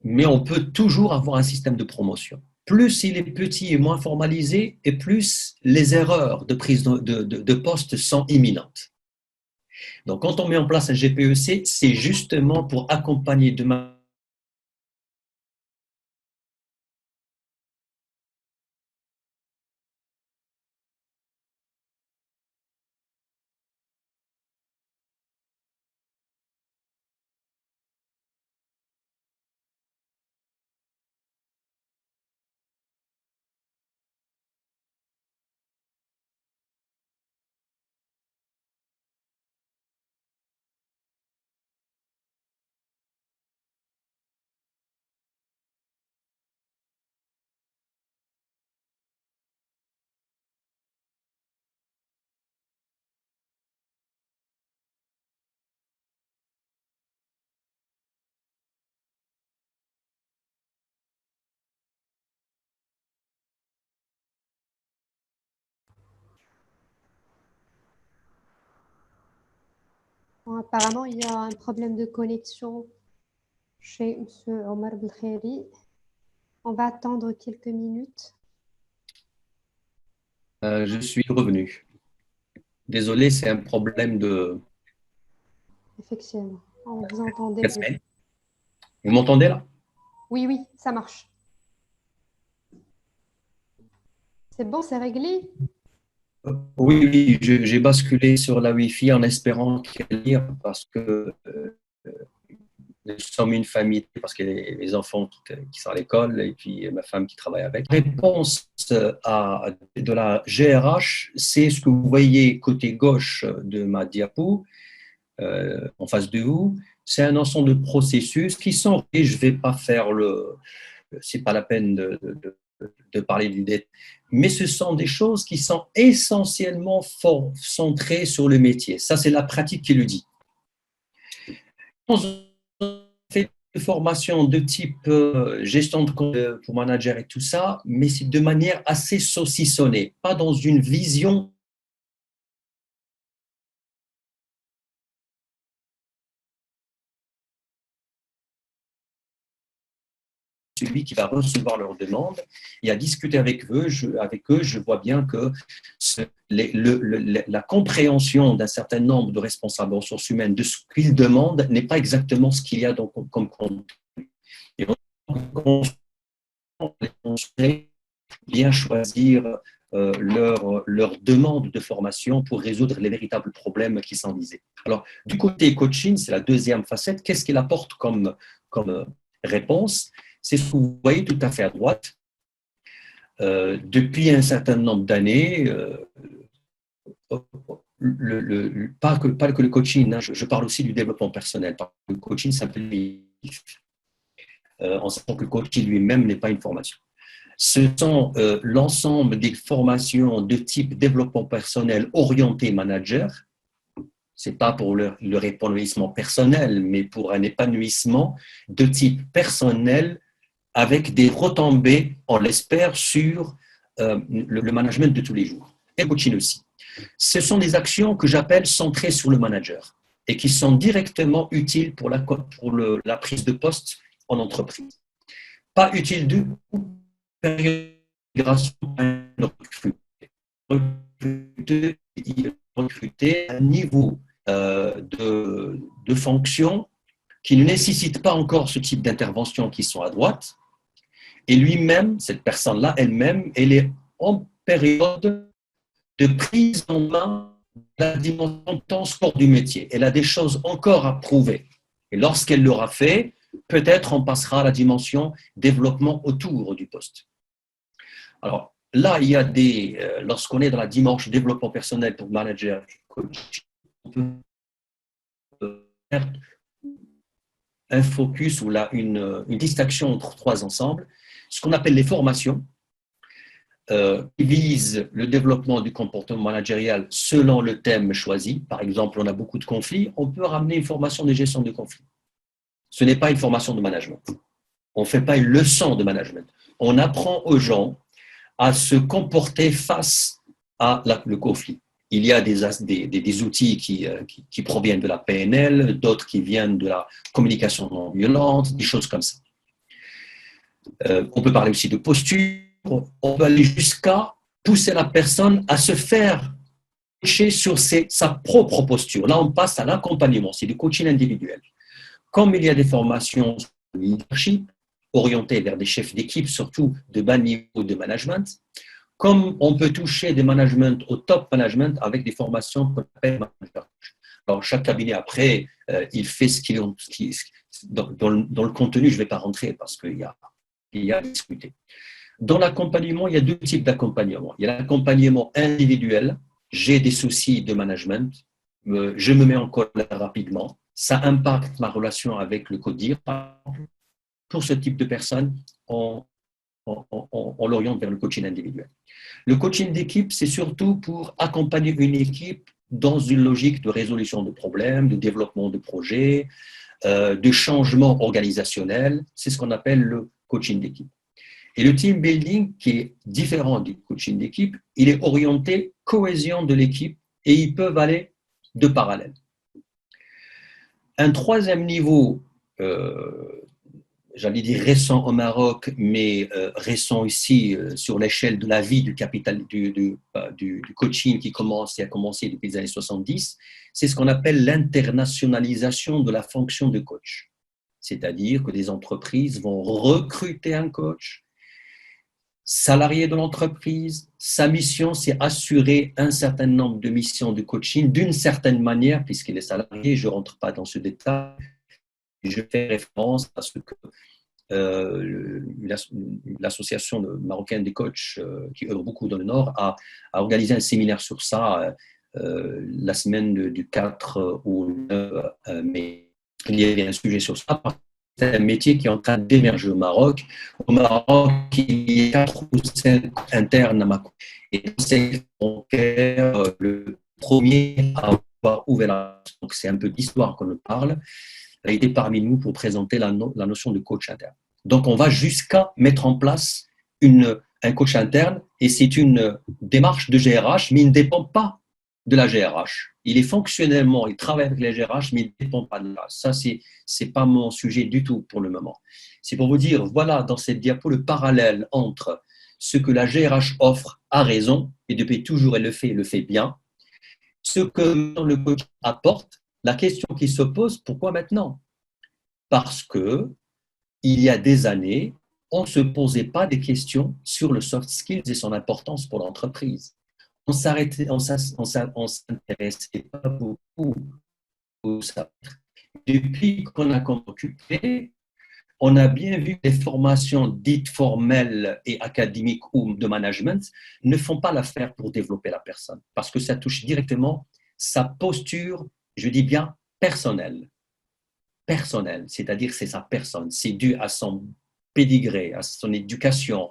Mais on peut toujours avoir un système de promotion. Plus il est petit et moins formalisé, et plus les erreurs de prise de poste sont imminentes. Donc, quand on met en place un GPEC, c'est justement pour accompagner demain Bon, apparemment, il y a un problème de connexion chez M. Omar Belkhairi. On va attendre quelques minutes. Je suis revenu. Désolé, c'est un problème de Effectivement, on vous entendait plus. casquette. Vous m'entendez là? Oui, oui, ça marche. C'est bon, c'est réglé? Oui, oui, j'ai basculé sur la Wi-Fi en espérant qu'elle lire parce que nous sommes une famille, parce que les enfants qui sont à l'école et puis ma femme qui travaille avec. La réponse de la GRH, c'est ce que vous voyez côté gauche de ma diapo, en face de vous. C'est un ensemble de processus qui sont, et je ne vais pas faire c'est pas la peine de parler du détail, mais ce sont des choses qui sont essentiellement centrées sur le métier. Ça, c'est la pratique qui le dit. On fait une formation de type gestion de compte pour manager et tout ça, mais c'est de manière assez saucissonnée, pas dans une vision celui qui va recevoir leur demande et à discuter avec eux, je vois bien que la compréhension d'un certain nombre de responsables ressources humaines de ce qu'ils demandent n'est pas exactement ce qu'il y a comme contenu. Et on bien choisir leur demande de formation pour résoudre les véritables problèmes qui sont visés. Alors, du côté coaching, c'est la deuxième facette. Qu'est-ce qu'il apporte comme réponse? C'est ce que vous voyez tout à fait à droite. Depuis un certain nombre d'années, pas que le coaching, hein, je parle aussi du développement personnel. Le coaching, c'est un peu en sachant que le coaching lui-même n'est pas une formation. Ce sont l'ensemble des formations de type développement personnel orienté manager. Ce n'est pas pour leur épanouissement personnel, mais pour un épanouissement de type personnel avec des retombées, on l'espère, sur le management de tous les jours. Et coaching aussi. Ce sont des actions que j'appelle centrées sur le manager et qui sont directement utiles pour la prise de poste en entreprise. Pas utiles du tout grâce à recruter à un niveau de fonction qui ne nécessite pas encore ce type d'intervention qui sont à droite. Et lui-même, cette personne-là, elle-même, elle est en période de prise en main de la dimension sport du métier. Elle a des choses encore à prouver. Et lorsqu'elle l'aura fait, peut-être on passera à la dimension développement autour du poste. Alors là, il y a lorsqu'on est dans la dimension développement personnel pour manager et coach, on peut faire un focus ou là une distinction entre trois ensembles, ce qu'on appelle les formations, qui visent le développement du comportement managérial selon le thème choisi. Par exemple, on a beaucoup de conflits, on peut ramener une formation de gestion de conflits. Ce n'est pas une formation de management. On ne fait pas une leçon de management. On apprend aux gens à se comporter face à le conflit. Il y a des outils qui proviennent de la PNL, d'autres qui viennent de la communication non violente, des choses comme ça. On peut parler aussi de posture. On peut aller jusqu'à pousser la personne à se faire coacher sur sa propre posture. Là, on passe à l'accompagnement, c'est du coaching individuel. Comme il y a des formations de leadership orientées vers des chefs d'équipe, surtout de bas niveau de management, comme on peut toucher des managements au top management avec des formations qu'on appelle manager. Alors, chaque cabinet, après, il fait ce qu'il dans le contenu, je ne vais pas rentrer parce qu'il y a à discuter. Dans l'accompagnement, il y a deux types d'accompagnement. Il y a l'accompagnement individuel. J'ai des soucis de management. Je me mets en colère rapidement. Ça impacte ma relation avec le codir. Pour ce type de personnes, on l'oriente vers le coaching individuel. Le coaching d'équipe, c'est surtout pour accompagner une équipe dans une logique de résolution de problèmes, de développement de projets, de changement organisationnel. C'est ce qu'on appelle le coaching d'équipe. Et le team building, qui est différent du coaching d'équipe, il est orienté cohésion de l'équipe et ils peuvent aller de parallèle. Un troisième niveau, j'allais dire récent au Maroc, mais récent ici sur l'échelle de la vie du capital, du coaching qui a commencé depuis les années 70, c'est ce qu'on appelle l'internationalisation de la fonction de coach. C'est-à-dire que des entreprises vont recruter un coach, salarié de l'entreprise. Sa mission, c'est assurer un certain nombre de missions de coaching d'une certaine manière, puisqu'il est salarié. Je ne rentre pas dans ce détail. Je fais référence à ce que l'association marocaine des coachs, qui œuvre beaucoup dans le Nord, a organisé un séminaire sur ça la semaine du 4 au 9 mai. Il y avait un sujet sur ça. C'est un métier qui est en train d'émerger au Maroc. Au Maroc, il y a 4 ou 5 internes à Maroc. Et c'est le premier à avoir ouvert donc c'est un peu d'histoire qu'on parle, a été parmi nous pour présenter la notion de coach interne. Donc, on va jusqu'à mettre en place un coach interne et c'est une démarche de GRH, mais il ne dépend pas de la GRH. Il est fonctionnellement, il travaille avec les GRH, mais il ne dépend pas de là. Ça, c'est pas mon sujet du tout pour le moment. C'est pour vous dire, voilà, dans cette diapo, le parallèle entre ce que la GRH offre à raison, et depuis toujours elle le fait bien, ce que le coach apporte. La question qui se pose, pourquoi maintenant? Parce que il y a des années, on ne se posait pas des questions sur le soft skills et son importance pour l'entreprise. On s'intéressait pas beaucoup à ça. Depuis qu'on a occupé, on a bien vu que les formations dites formelles et académiques ou de management ne font pas l'affaire pour développer la personne, parce que ça touche directement sa posture, je dis bien personnelle, c'est-à-dire c'est sa personne, c'est dû à son pédigré, à son éducation,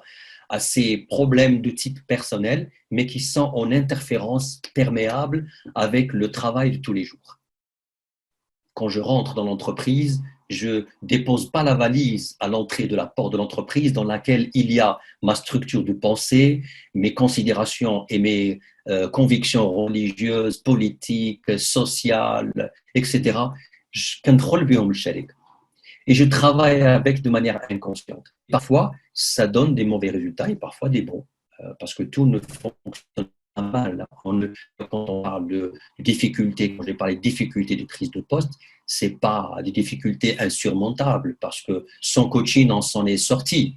à ses problèmes de type personnel, mais qui sont en interférence perméable avec le travail de tous les jours. Quand je rentre dans l'entreprise, je ne dépose pas la valise à l'entrée de la porte de l'entreprise dans laquelle il y a ma structure de pensée, mes considérations et mes convictions religieuses, politiques, sociales, etc. Et je travaille avec de manière inconsciente. Parfois, ça donne des mauvais résultats et parfois des bons, parce que tout ne fonctionne pas mal. Quand on parle de difficultés, quand j'ai parlé de difficultés de prise de poste, ce n'est pas des difficultés insurmontables, parce que son coaching en s'en est sorti.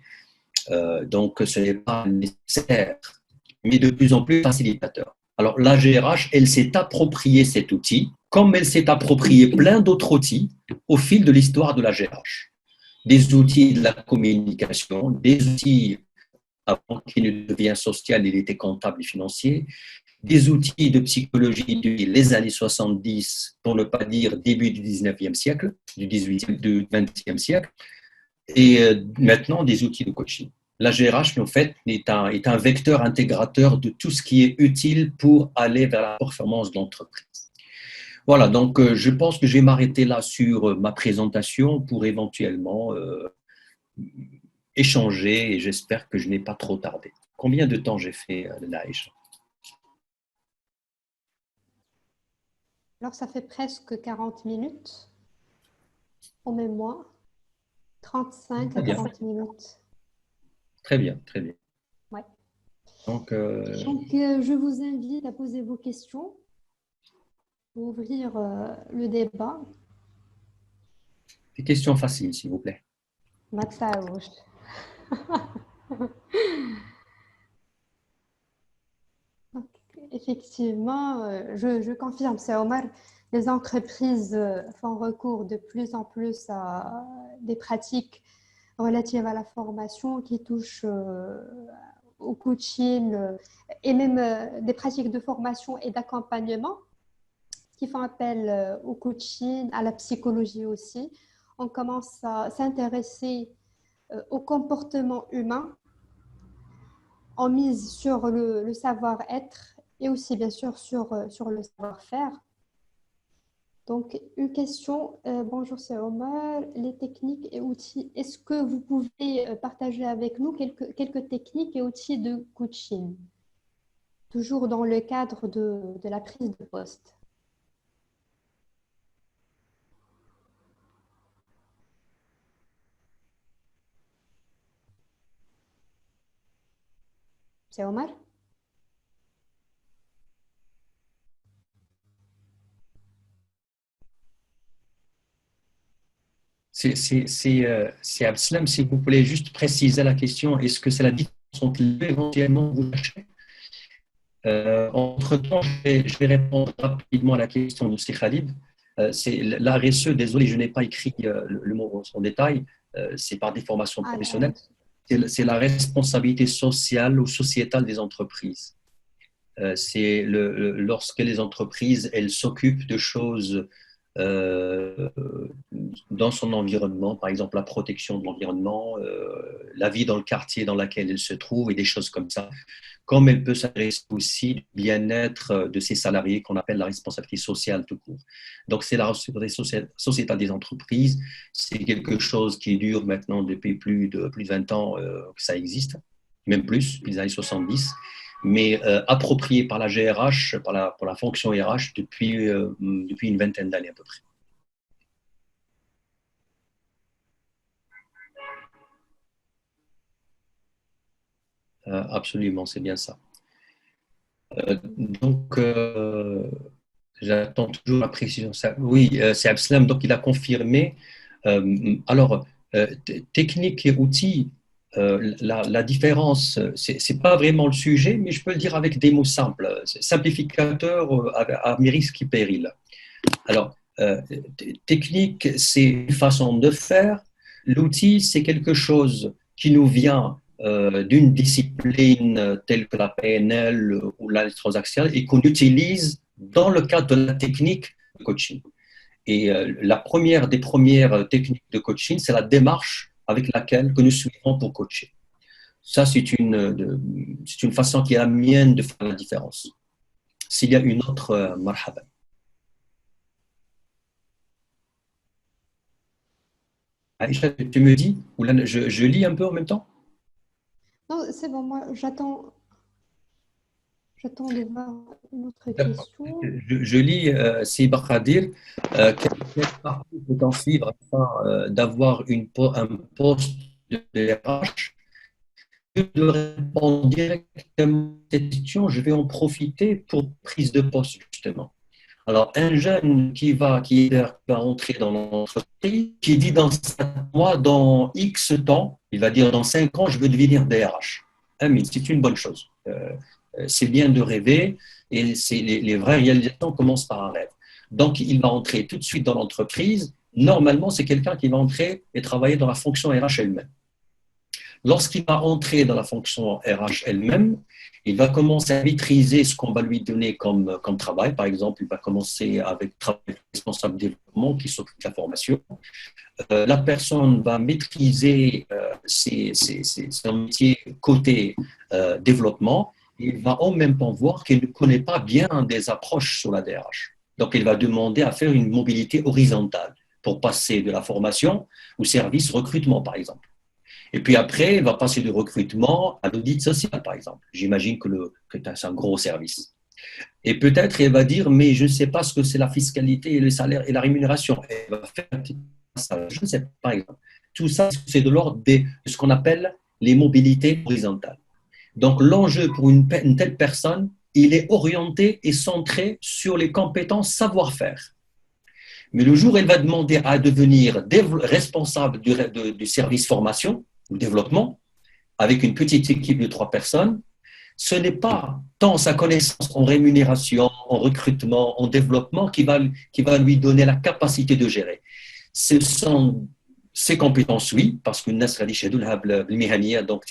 Donc, ce n'est pas nécessaire, mais de plus en plus facilitateur. Alors, la GRH, elle s'est appropriée cet outil, comme elle s'est appropriée plein d'autres outils au fil de l'histoire de la GRH. Des outils de la communication, des outils, avant qu'il ne devienne social, il était comptable et financier, des outils de psychologie des années 70, pour ne pas dire début du 19e siècle, du 20e siècle, et maintenant des outils de coaching. La GRH, en fait, est un vecteur intégrateur de tout ce qui est utile pour aller vers la performance de l'entreprise. Voilà, donc je pense que je vais m'arrêter là sur ma présentation pour éventuellement échanger et j'espère que je n'ai pas trop tardé. Combien de temps j'ai fait le live? Alors, ça fait presque 40 minutes, au même mois, 35 à 40 minutes. Très bien, très bien. Ouais. Donc, je vous invite à poser vos questions, pour ouvrir le débat. des questions faciles, s'il vous plaît. Matsaouch. Effectivement, je confirme, c'est Omar. Les entreprises font recours de plus en plus à des pratiques relatives à la formation qui touchent au coaching et même des pratiques de formation et d'accompagnement qui font appel au coaching, à la psychologie aussi. On commence à s'intéresser au comportement humain. On mise sur le savoir-être et aussi bien sûr sur le savoir-faire. Donc, une question. Bonjour, c'est Omar. Les techniques et outils. Est-ce que vous pouvez partager avec nous quelques techniques et outils de coaching, toujours dans le cadre de la prise de poste? C'est Omar? C'est Abslam, si vous voulez juste préciser la question, est-ce que c'est la différence entre les deux éventuellement vous cherchez entre-temps, je vais répondre rapidement à la question de Sri Khalid. C'est la RSE, désolé, je n'ai pas écrit le mot en détail, c'est par des formations professionnelles. C'est la responsabilité sociale ou sociétale des entreprises. C'est lorsque les entreprises, elles s'occupent de choses dans son environnement, par exemple la protection de l'environnement, la vie dans le quartier dans lequel elle se trouve et des choses comme ça. Comme elle peut s'adresser aussi du bien-être de ses salariés qu'on appelle la responsabilité sociale tout court. Donc, c'est la responsabilité sociétale des entreprises. C'est quelque chose qui dure maintenant depuis plus de 20 ans que ça existe, même plus, depuis les années 70, mais approprié par la GRH, par la fonction RH depuis une vingtaine d'années à peu près. Absolument, c'est bien ça. Donc, j'attends toujours la précision. Oui, c'est Abslam, donc il a confirmé. Alors, technique et outils, la différence, ce n'est pas vraiment le sujet, mais je peux le dire avec des mots simples. Simplificateur à mes risques et périls. Alors, technique, c'est une façon de faire. L'outil, c'est quelque chose qui nous vient d'une discipline telle que la PNL ou l'analyse transactionnelle et qu'on utilise dans le cadre de la technique de coaching. Et la première des premières techniques de coaching, c'est la démarche avec laquelle que nous suivons pour coacher. Ça, c'est une façon qui est la mienne de faire la différence. S'il y a une autre, marhaba. Aïcha, tu me dis, ou là, je lis un peu en même temps? Non, c'est bon, moi j'attends de voir une autre question. Je lis Siba Khadir, quel parcours peut-on suivre afin d'avoir un poste de RH? De répondre directement à cette question, je vais en profiter pour prise de poste justement. Alors, un jeune qui va entrer dans l'entreprise, qui dit dans 5 mois, dans X temps, il va dire dans 5 ans, je veux devenir DRH. Mais c'est une bonne chose. C'est bien de rêver et les vraies réalisations commencent par un rêve. Donc, il va entrer tout de suite dans l'entreprise. Normalement, c'est quelqu'un qui va entrer et travailler dans la fonction RH elle-même. Lorsqu'il va entrer dans la fonction RH elle-même, il va commencer à maîtriser ce qu'on va lui donner comme travail. Par exemple, il va commencer avec travail responsable développement qui s'occupe de la formation. La personne va maîtriser son métier côté développement. Il va en même temps voir qu'il ne connaît pas bien des approches sur la DRH. Donc, il va demander à faire une mobilité horizontale pour passer de la formation au service recrutement, par exemple. Et puis après, il va passer du recrutement à l'audit social, par exemple. J'imagine que c'est un gros service. Et peut-être, il va dire, mais je ne sais pas ce que c'est la fiscalité et le salaire et la rémunération. Et il va faire un petit passage. Je ne sais pas, par exemple. Tout ça, c'est de l'ordre de ce qu'on appelle les mobilités horizontales. Donc, l'enjeu pour une telle personne, il est orienté et centré sur les compétences savoir-faire. Mais le jour où elle va demander à devenir responsable du service formation, ou développement, avec une petite équipe de 3 personnes, ce n'est pas tant sa connaissance en rémunération, en recrutement, en développement qui va lui donner la capacité de gérer. Ce sont ses compétences, oui, parce qu'une nasra dit donc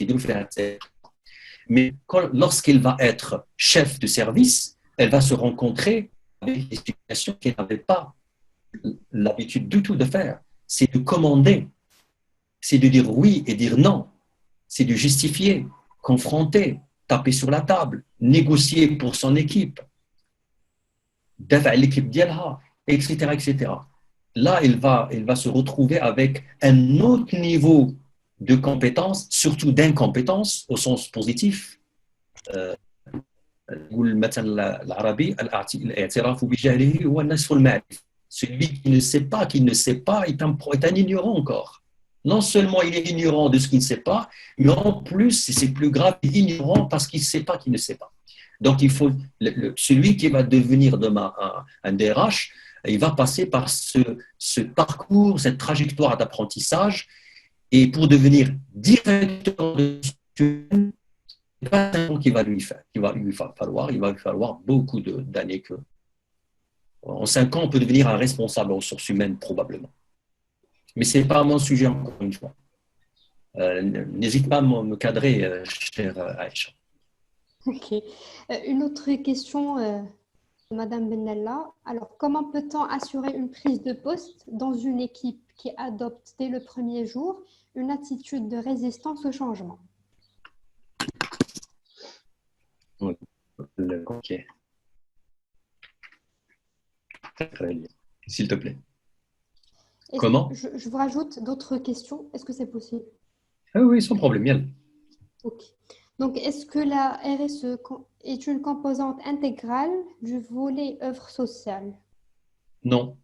mais lorsqu'elle va être chef de service, elle va se rencontrer avec des situations qu'elle n'avait pas l'habitude du tout de faire. C'est de commander, c'est de dire oui et dire non, c'est de justifier, confronter, taper sur la table, négocier pour son équipe, l'équipe d'Yalha, etc., etc. Là, elle va se retrouver avec un autre niveau de compétence, surtout d'incompétence au sens positif. Celui qui ne sait pas est un ignorant encore. Non seulement il est ignorant de ce qu'il ne sait pas, mais en plus, c'est plus grave, il est ignorant parce qu'il ne sait pas qu'il ne sait pas. Donc, il faut, celui qui va devenir demain un DRH, il va passer par ce parcours, cette trajectoire d'apprentissage. Et pour devenir directeur de student, c'est pas un temps qu'il va lui faire, il va lui falloir beaucoup d'années que. En 5 ans, on peut devenir un responsable en ressources humaines, probablement. Mais ce n'est pas mon sujet, encore une fois. N'hésite pas à me cadrer, chère Aïcha. Ok. Une autre question de Madame Benalla. Alors, comment peut-on assurer une prise de poste dans une équipe qui adopte dès le premier jour une attitude de résistance au changement? Ok. Très bien. S'il te plaît. Comment? Je vous rajoute d'autres questions. Est-ce que c'est possible? Ah oui, sans problème, Yann. Ok. Donc, est-ce que la RSE est une composante intégrale du volet œuvre sociale? Non.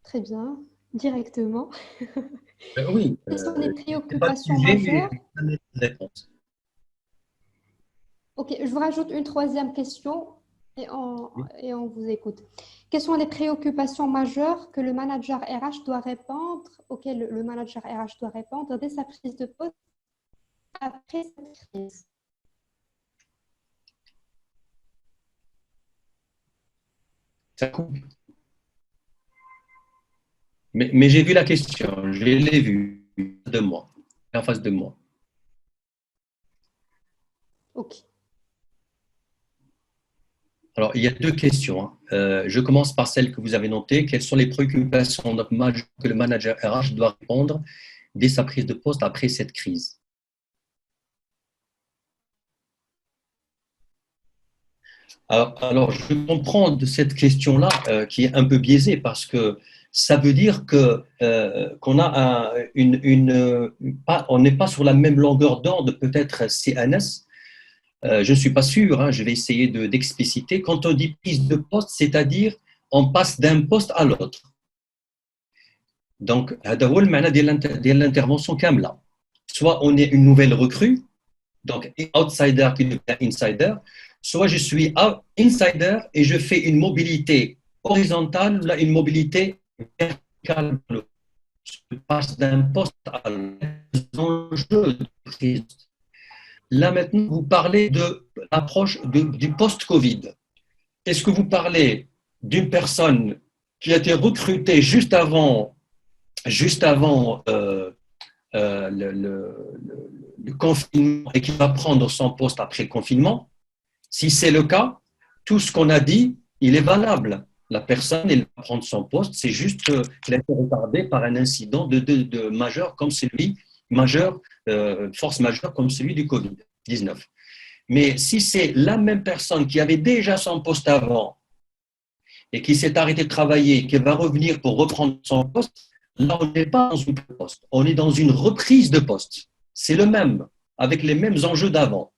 Très bien, directement. Oui, Quelles sont les c'est pas le préoccupations sujet, mais majeures? ça n'est pas la réponse. Ok, je vous rajoute une troisième question et on vous écoute. Quelles sont les préoccupations majeures que le manager RH doit répondre, auxquelles le manager RH doit répondre dès sa prise de poste après cette crise? Ça coupe. Mais j'ai vu la question, je l'ai vue de moi, en face de moi. Ok. Alors, il y a 2 questions. Je commence par celle que vous avez notée. Quelles sont les préoccupations majeures que le manager RH doit répondre dès sa prise de poste après cette crise? Alors, je comprends de cette question-là qui est un peu biaisée parce que ça veut dire qu'on a on n'est pas sur la même longueur d'onde, peut-être CNS. Je ne suis pas sûr, hein, je vais essayer d'expliciter. Quand on dit prise de poste, c'est-à-dire on passe d'un poste à l'autre. Donc, هذا هو المعنى ديال l'intervention كاملة. Soit on est une nouvelle recrue, donc outsider qui devient insider, soit je suis insider et je fais une mobilité horizontale, là, une mobilité verticale. Je passe d'un poste à l'autre. Là maintenant, vous parlez de l'approche du post-Covid. Est-ce que vous parlez d'une personne qui a été recrutée juste avant le confinement et qui va prendre son poste après le confinement? Si c'est le cas, tout ce qu'on a dit, il est valable. La personne, elle va prendre son poste, c'est juste qu'elle a été retardée par un incident de majeur comme celui, force majeure comme celui du Covid-19. Mais si c'est la même personne qui avait déjà son poste avant et qui s'est arrêtée de travailler, qui va revenir pour reprendre son poste, là, on n'est pas dans une poste, on est dans une reprise de poste. C'est le même, avec les mêmes enjeux d'avant.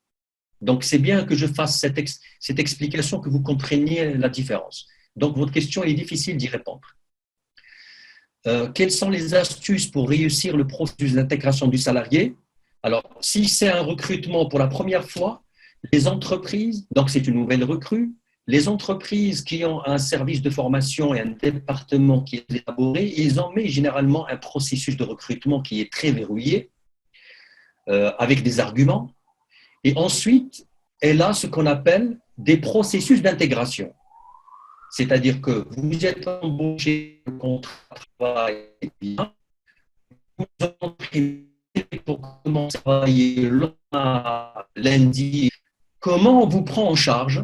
Donc, c'est bien que je fasse cette explication, que vous compreniez la différence. Donc, votre question est difficile d'y répondre. Quelles sont les astuces pour réussir le processus d'intégration du salarié? Alors, si c'est un recrutement pour la première fois, les entreprises, donc c'est une nouvelle recrue, les entreprises qui ont un service de formation et un département qui est élaboré, ils ont mis généralement un processus de recrutement qui est très verrouillé, avec des arguments. Et ensuite, elle a ce qu'on appelle des processus d'intégration. C'est-à-dire que vous êtes embauché, le contrat de travail est bien, vous entrez pour commencer à travailler lundi. Comment on vous prend en charge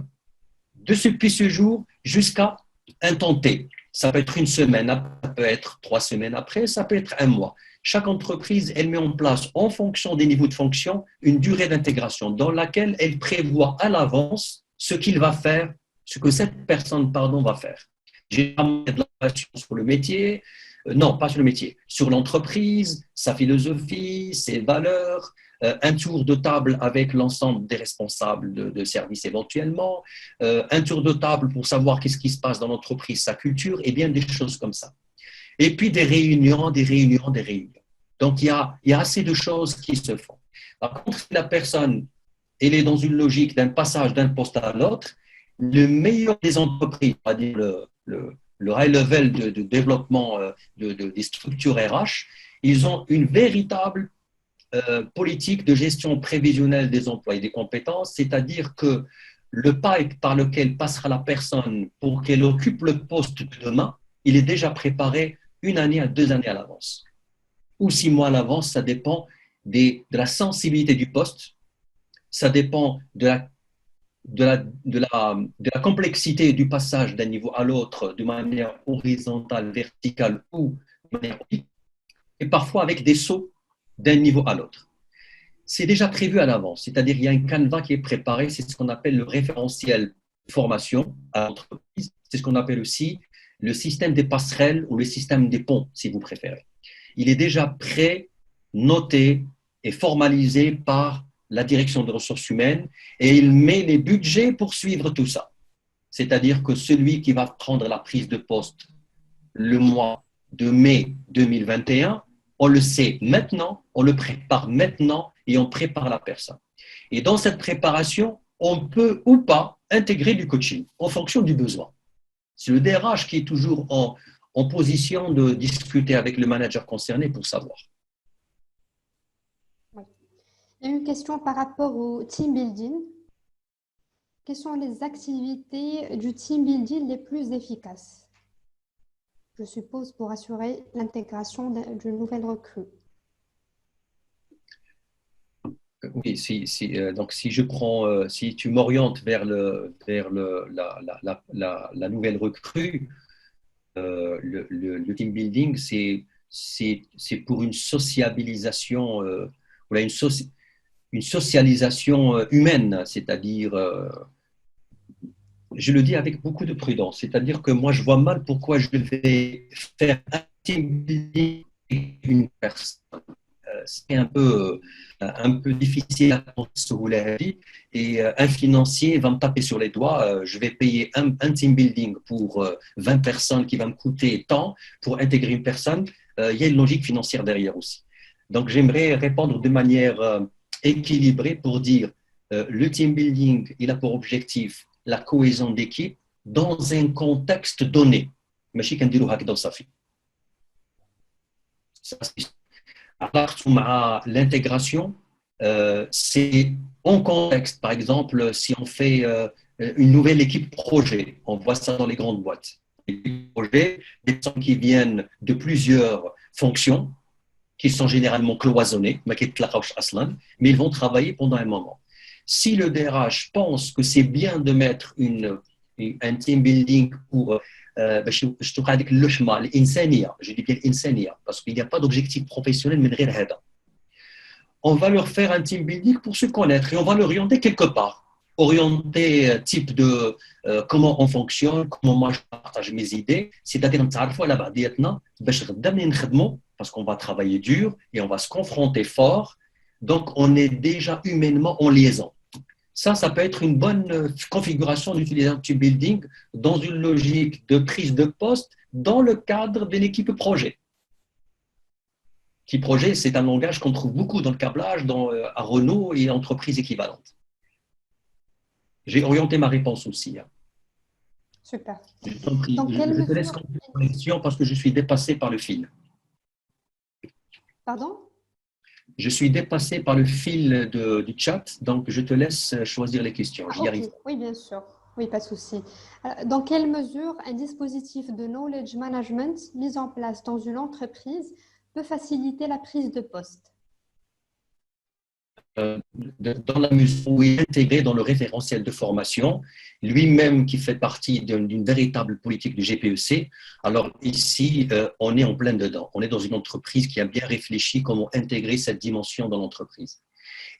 depuis ce jour jusqu'à un temps T? Ça peut être une semaine, ça peut être 3 semaines après, ça peut être un mois. Chaque entreprise, elle met en place, en fonction des niveaux de fonction, une durée d'intégration dans laquelle elle prévoit à l'avance ce qu'il va faire, ce que cette personne, va faire. J'ai de la formation sur le métier, non, pas sur le métier, sur l'entreprise, sa philosophie, ses valeurs, un tour de table avec l'ensemble des responsables de service éventuellement, un tour de table pour savoir qu'est-ce qui se passe dans l'entreprise, sa culture, et bien des choses comme ça. et puis des réunions, des réunions, des réunions. Donc, il y a assez de choses qui se font. Par contre, si la personne, elle est dans une logique d'un passage d'un poste à l'autre, le meilleur des entreprises, c'est-à-dire le high level de développement des structures RH, ils ont une véritable politique de gestion prévisionnelle des emplois et des compétences, c'est-à-dire que le pipe par lequel passera la personne pour qu'elle occupe le poste de demain, il est déjà préparé 1 année à 2 années à l'avance, ou 6 mois à l'avance, ça dépend de la sensibilité du poste, ça dépend de la complexité du passage d'un niveau à l'autre de manière horizontale, verticale ou de manière oblique, et parfois avec des sauts d'un niveau à l'autre. C'est déjà prévu à l'avance, c'est-à-dire il y a un canevas qui est préparé, c'est ce qu'on appelle le référentiel formation à l'entreprise, c'est ce qu'on appelle aussi le système des passerelles ou le système des ponts, si vous préférez. Il est déjà prêt, noté et formalisé par la direction des ressources humaines et il met les budgets pour suivre tout ça. C'est-à-dire que celui qui va prendre la prise de poste le mois de mai 2021, on le sait maintenant, on le prépare maintenant et on prépare la personne. Et dans cette préparation, on peut ou pas intégrer du coaching en fonction du besoin. C'est le DRH qui est toujours en position de discuter avec le manager concerné pour savoir. Oui. Il y a une question par rapport au team building. Quelles sont les activités du team building les plus efficaces? Je suppose pour assurer l'intégration d'une nouvelle recrue. Oui, donc si je prends, si tu m'orientes vers la nouvelle recrue, le team building, c'est pour une sociabilisation, voilà, une socialisation humaine, c'est-à-dire, je le dis avec beaucoup de prudence, c'est-à-dire que moi, je vois mal pourquoi je vais faire un team building avec une personne. C'est un peu difficile à penser et un financier va me taper sur les doigts. Je vais payer un team building pour 20 personnes qui va me coûter tant pour intégrer une personne. Il y a une logique financière derrière aussi. Donc, j'aimerais répondre de manière équilibrée pour dire le team building, il a pour objectif la cohésion d'équipe dans un contexte donné. ماشي كنديروا هكذا وصافي. L'intégration, c'est en contexte. Par exemple, si on fait une nouvelle équipe projet, on voit ça dans les grandes boîtes. Les projets, des personnes qui viennent de plusieurs fonctions, qui sont généralement cloisonnées, mais ils vont travailler pendant un moment. Si le DRH pense que c'est bien de mettre un team building pour باش تبقى هذيك اللحمه الانسانيه je dis bien الانسانيه parce qu'il n'y a pas d'objectif professionnel من غير هذا. On va leur faire un team building pour se connaître et on va l'orienter quelque part. Orienter type de comment on fonctionne, comment moi je partage mes idées, c'est-à-dire نتعرفوا على بعضياتنا باش غدا ملي نخدموا parce qu'on va travailler dur et on va se confronter fort. Donc on est déjà humainement en liaison. Ça peut être une bonne configuration d'utilisation de team building dans une logique de prise de poste dans le cadre d'une équipe projet. Qui projet, c'est un langage qu'on trouve beaucoup dans le câblage, à Renault et entreprises équivalentes. J'ai orienté ma réponse aussi. Super. Je t'en prie, je te laisse continuer la question parce que je suis dépassé par le fil. Pardon? Je suis dépassé par le fil du chat, donc je te laisse choisir les questions. J'y arrive. Oui, bien sûr. Oui, pas de souci. Dans quelle mesure un dispositif de knowledge management mis en place dans une entreprise peut faciliter la prise de poste? Dans la mesure où il est intégré dans le référentiel de formation, lui-même qui fait partie d'une véritable politique du GPEC. Alors ici, on est en plein dedans. On est dans une entreprise qui a bien réfléchi comment intégrer cette dimension dans l'entreprise.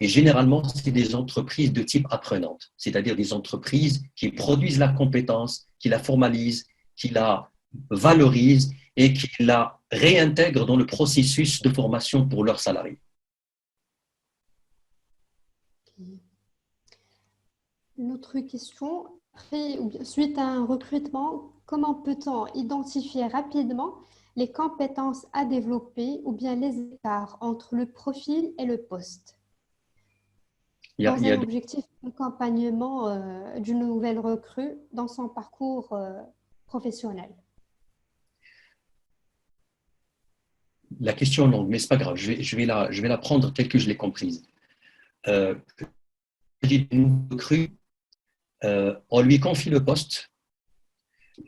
Et généralement, c'est des entreprises de type apprenante, c'est-à-dire des entreprises qui produisent la compétence, qui la formalisent, qui la valorisent et qui la réintègrent dans le processus de formation pour leurs salariés. Une autre question, suite à un recrutement, comment peut-on identifier rapidement les compétences à développer ou bien les écarts entre le profil et le poste, dans il y un a objectif d'accompagnement d'une nouvelle recrue dans son parcours professionnel. la question longue, mais ce n'est pas grave, je vais la prendre telle que je l'ai comprise. Une recrue, on lui confie le poste,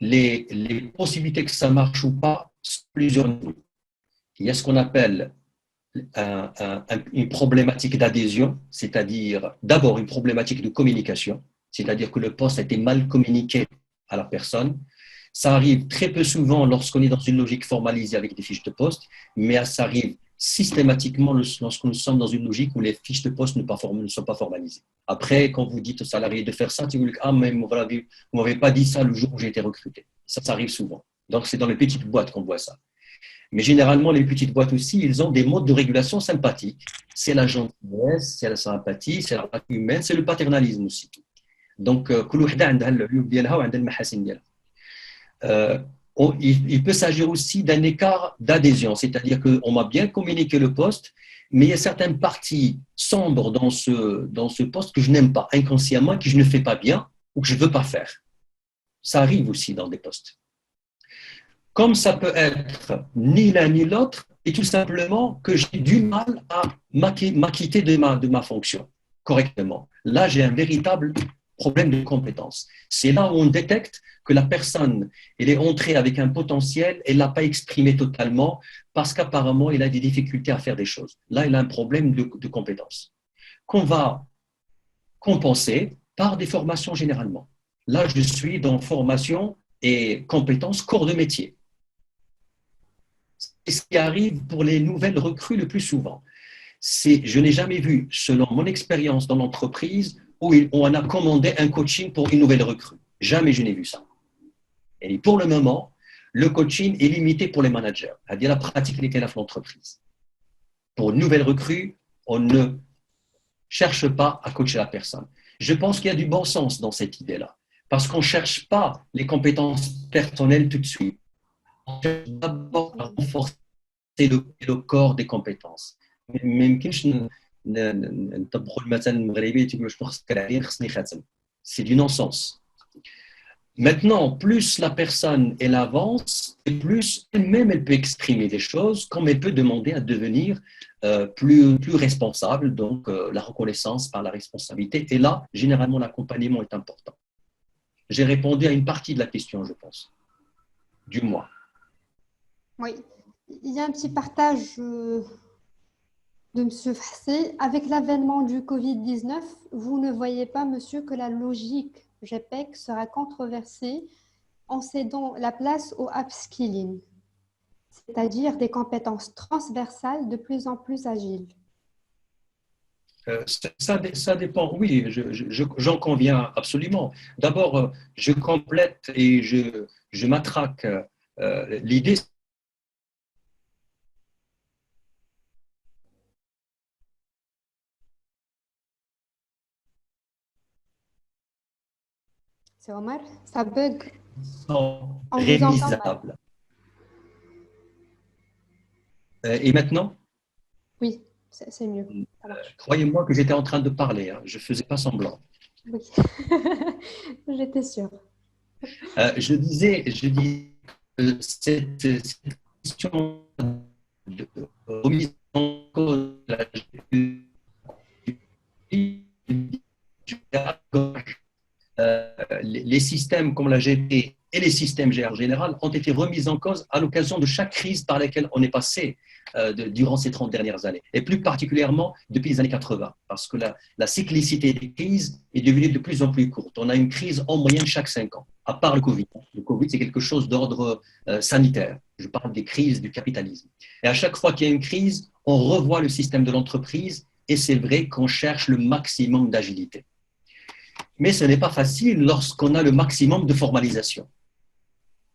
les possibilités que ça marche ou pas sont plusieurs niveaux. Il y a ce qu'on appelle une problématique d'adhésion, c'est-à-dire d'abord une problématique de communication, c'est-à-dire que le poste a été mal communiqué à la personne. Ça arrive très peu souvent lorsqu'on est dans une logique formalisée avec des fiches de poste, mais ça arrive systématiquement lorsque nous sommes dans une logique où les fiches de poste ne sont pas formalisées. Après, quand vous dites aux salariés de faire ça, vous dites « Ah, mais vous ne m'avez pas dit ça le jour où j'ai été recruté ». Ça arrive souvent. Donc, c'est dans les petites boîtes qu'on voit ça. Mais généralement, les petites boîtes aussi, ils ont des modes de régulation sympathiques. C'est la gentillesse, c'est la sympathie, c'est la relation humaine, c'est le paternalisme aussi. Donc, il peut s'agir aussi d'un écart d'adhésion, c'est-à-dire qu'on m'a bien communiqué le poste, mais il y a certaines parties sombres dans ce poste que je n'aime pas, inconsciemment, que je ne fais pas bien ou que je ne veux pas faire. Ça arrive aussi dans des postes. Comme ça peut être ni l'un ni l'autre, et tout simplement que j'ai du mal à m'acquitter de ma fonction correctement. Là, j'ai un véritable problème de compétence. C'est là où on détecte que la personne, elle est entrée avec un potentiel, elle ne l'a pas exprimé totalement parce qu'apparemment, il a des difficultés à faire des choses. Là, il a un problème de compétence qu'on va compenser par des formations généralement. Là, je suis dans formation et compétences corps de métier. C'est ce qui arrive pour les nouvelles recrues le plus souvent. Je n'ai jamais vu, selon mon expérience dans l'entreprise, où on a commandé un coaching pour une nouvelle recrue. Jamais je n'ai vu ça. Et pour le moment, le coaching est limité pour les managers, c'est-à-dire la pratique des de l'entreprise. Pour une nouvelle recrue, on ne cherche pas à coacher la personne. Je pense qu'il y a du bon sens dans cette idée-là, parce qu'on ne cherche pas les compétences personnelles tout de suite. On cherche d'abord à renforcer le corps des compétences. C'est du non-sens. Maintenant, plus la personne elle avance, et plus elle-même elle peut exprimer des choses, comme elle peut demander à devenir plus responsable, donc la reconnaissance par la responsabilité. Et là, généralement, l'accompagnement est important. J'ai répondu à une partie de la question, je pense, du moins. Oui, il y a un petit partage de M. Fahssi. Avec l'avènement du Covid-19, vous ne voyez pas, monsieur, que la logique GPEC sera controversée en cédant la place au upskilling, c'est-à-dire des compétences transversales de plus en plus agiles. Ça dépend, oui, j'en conviens absolument. D'abord, je complète et je m'attraque l'idée. C'est Omar, ça bug. Sont On vous entend mal. réalisables. Et maintenant, Oui, c'est mieux. Ça marche. croyez-moi que j'étais en train de parler, hein, je ne faisais pas semblant. Oui, j'étais sûre. Je disais cette question de remise en cause de la les systèmes comme la GP et les systèmes GR en général ont été remis en cause à l'occasion de chaque crise par laquelle on est passé durant ces 30 dernières années, et plus particulièrement depuis les années 80, parce que la cyclicité des crises est devenue de plus en plus courte. On a une crise en moyenne chaque 5 ans, à part le Covid. Le Covid, c'est quelque chose d'ordre sanitaire. Je parle des crises du capitalisme. Et à chaque fois qu'il y a une crise, on revoit le système de l'entreprise, et c'est vrai qu'on cherche le maximum d'agilité. Mais ce n'est pas facile lorsqu'on a le maximum de formalisation.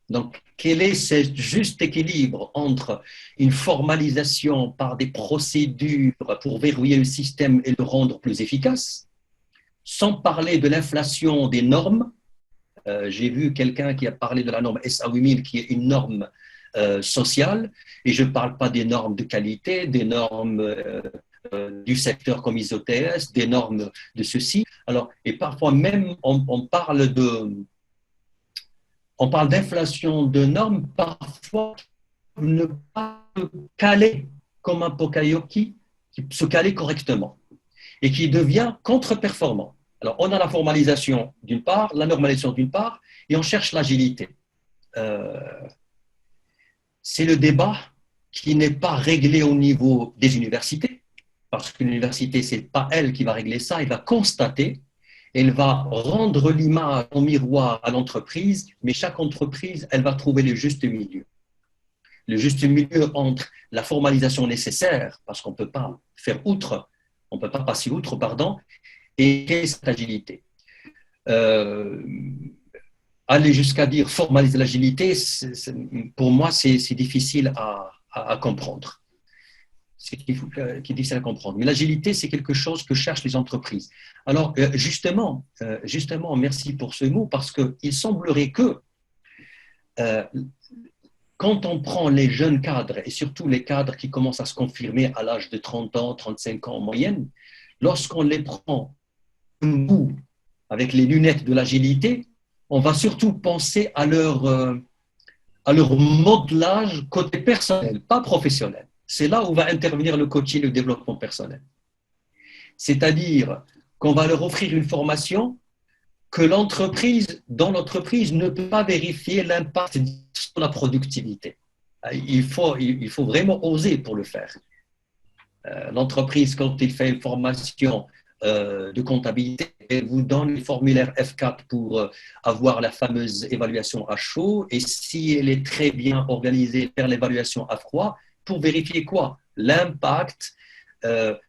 Donc, quel est ce juste équilibre entre une formalisation par des procédures pour verrouiller le système et le rendre plus efficace, sans parler de l'inflation des normes. J'ai vu quelqu'un qui a parlé de la norme SA 8000, qui est une norme sociales, et je ne parle pas des normes de qualité, des normes du secteur comme ISO-TS, des normes de ceci. Alors, et parfois même, on parle d'inflation de normes, parfois ne pas caler comme un Pokayoki, qui se caler correctement et qui devient contre-performant. Alors, on a la formalisation d'une part, la normalisation d'une part, et on cherche l'agilité. C'est le débat qui n'est pas réglé au niveau des universités, parce que l'université, ce n'est pas elle qui va régler ça, elle va constater, elle va rendre l'image en miroir à l'entreprise, mais chaque entreprise, elle va trouver le juste milieu. Le juste milieu entre la formalisation nécessaire, parce qu'on ne peut pas faire outre, on ne peut pas passer outre, pardon, et cette agilité. Aller jusqu'à dire formaliser l'agilité, pour moi, c'est difficile à comprendre. C'est difficile à comprendre. Mais l'agilité, c'est quelque chose que cherchent les entreprises. Alors, justement, merci pour ce mot, parce qu'il semblerait que quand on prend les jeunes cadres, et surtout les cadres qui commencent à se confirmer à l'âge de 30 ans, 35 ans en moyenne, lorsqu'on les prend avec les lunettes de l'agilité, on va surtout penser à leur modelage côté personnel, pas professionnel. C'est là où va intervenir le coaching et le développement personnel. C'est-à-dire qu'on va leur offrir une formation que dans l'entreprise, ne peut pas vérifier l'impact sur la productivité. Il faut vraiment oser pour le faire. L'entreprise, quand il fait une formation de comptabilité, elle vous donne le formulaire F4 pour avoir la fameuse évaluation à chaud, et si elle est très bien organisée, faire l'évaluation à froid, pour vérifier quoi? L'impact de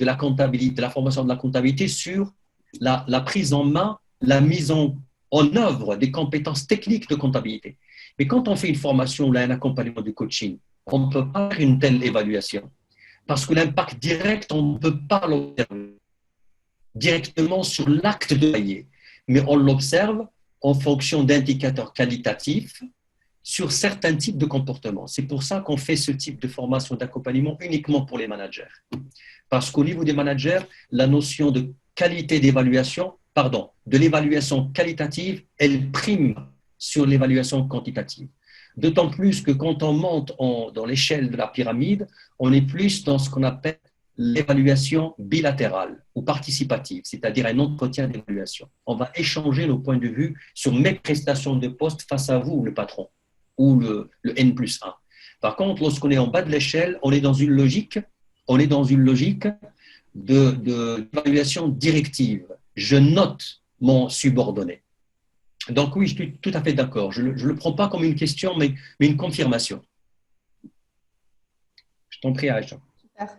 la comptabilité, de la formation de la comptabilité sur la prise en main, la mise en œuvre des compétences techniques de comptabilité. Mais quand on fait une formation ou un accompagnement du coaching, on ne peut pas faire une telle évaluation. Parce que l'impact direct, on ne peut pas l'observer directement sur l'acte de travailler, mais on l'observe en fonction d'indicateurs qualitatifs sur certains types de comportements. C'est pour ça qu'on fait ce type de formation d'accompagnement uniquement pour les managers. Parce qu'au niveau des managers, la notion de qualité d'évaluation, de l'évaluation qualitative, elle prime sur l'évaluation quantitative. D'autant plus que quand on monte dans l'échelle de la pyramide, on est plus dans ce qu'on appelle l'évaluation bilatérale ou participative, c'est-à-dire un entretien d'évaluation. On va échanger nos points de vue sur mes prestations de poste face à vous, le patron, ou le N+1. Par contre, lorsqu'on est en bas de l'échelle, on est dans une logique d'évaluation directive. Je note mon subordonné. Donc oui, je suis tout à fait d'accord. Je ne le prends pas comme une question, mais une confirmation. Je t'en prie, Aïcha. Super.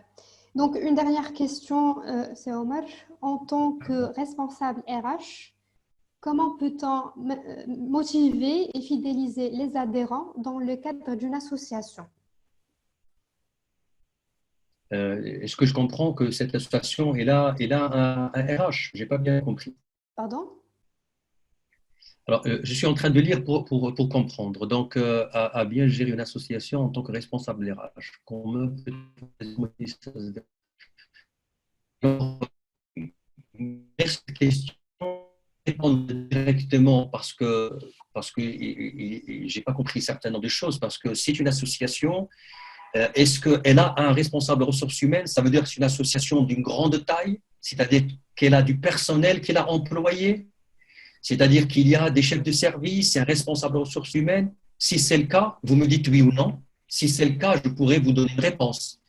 Donc, une dernière question, c'est Omar. En tant que responsable RH, comment peut-on motiver et fidéliser les adhérents dans le cadre d'une association? Est-ce que je comprends que cette association est là un RH? Je n'ai pas bien compris. Pardon? Alors, je suis en train de lire pour comprendre. Donc, à bien gérer une association en tant que responsable RH. Cette question répondre directement parce que j'ai pas compris certaines des choses. Parce que c'est une association. Est-ce qu'elle a un responsable de ressources humaines? Ça veut dire que c'est une association d'une grande taille, c'est-à-dire qu'elle a du personnel qu'elle a employé, c'est-à-dire qu'il y a des chefs de service et un responsable de ressources humaines. Si c'est le cas, vous me dites oui ou non. Si c'est le cas, je pourrais vous donner une réponse.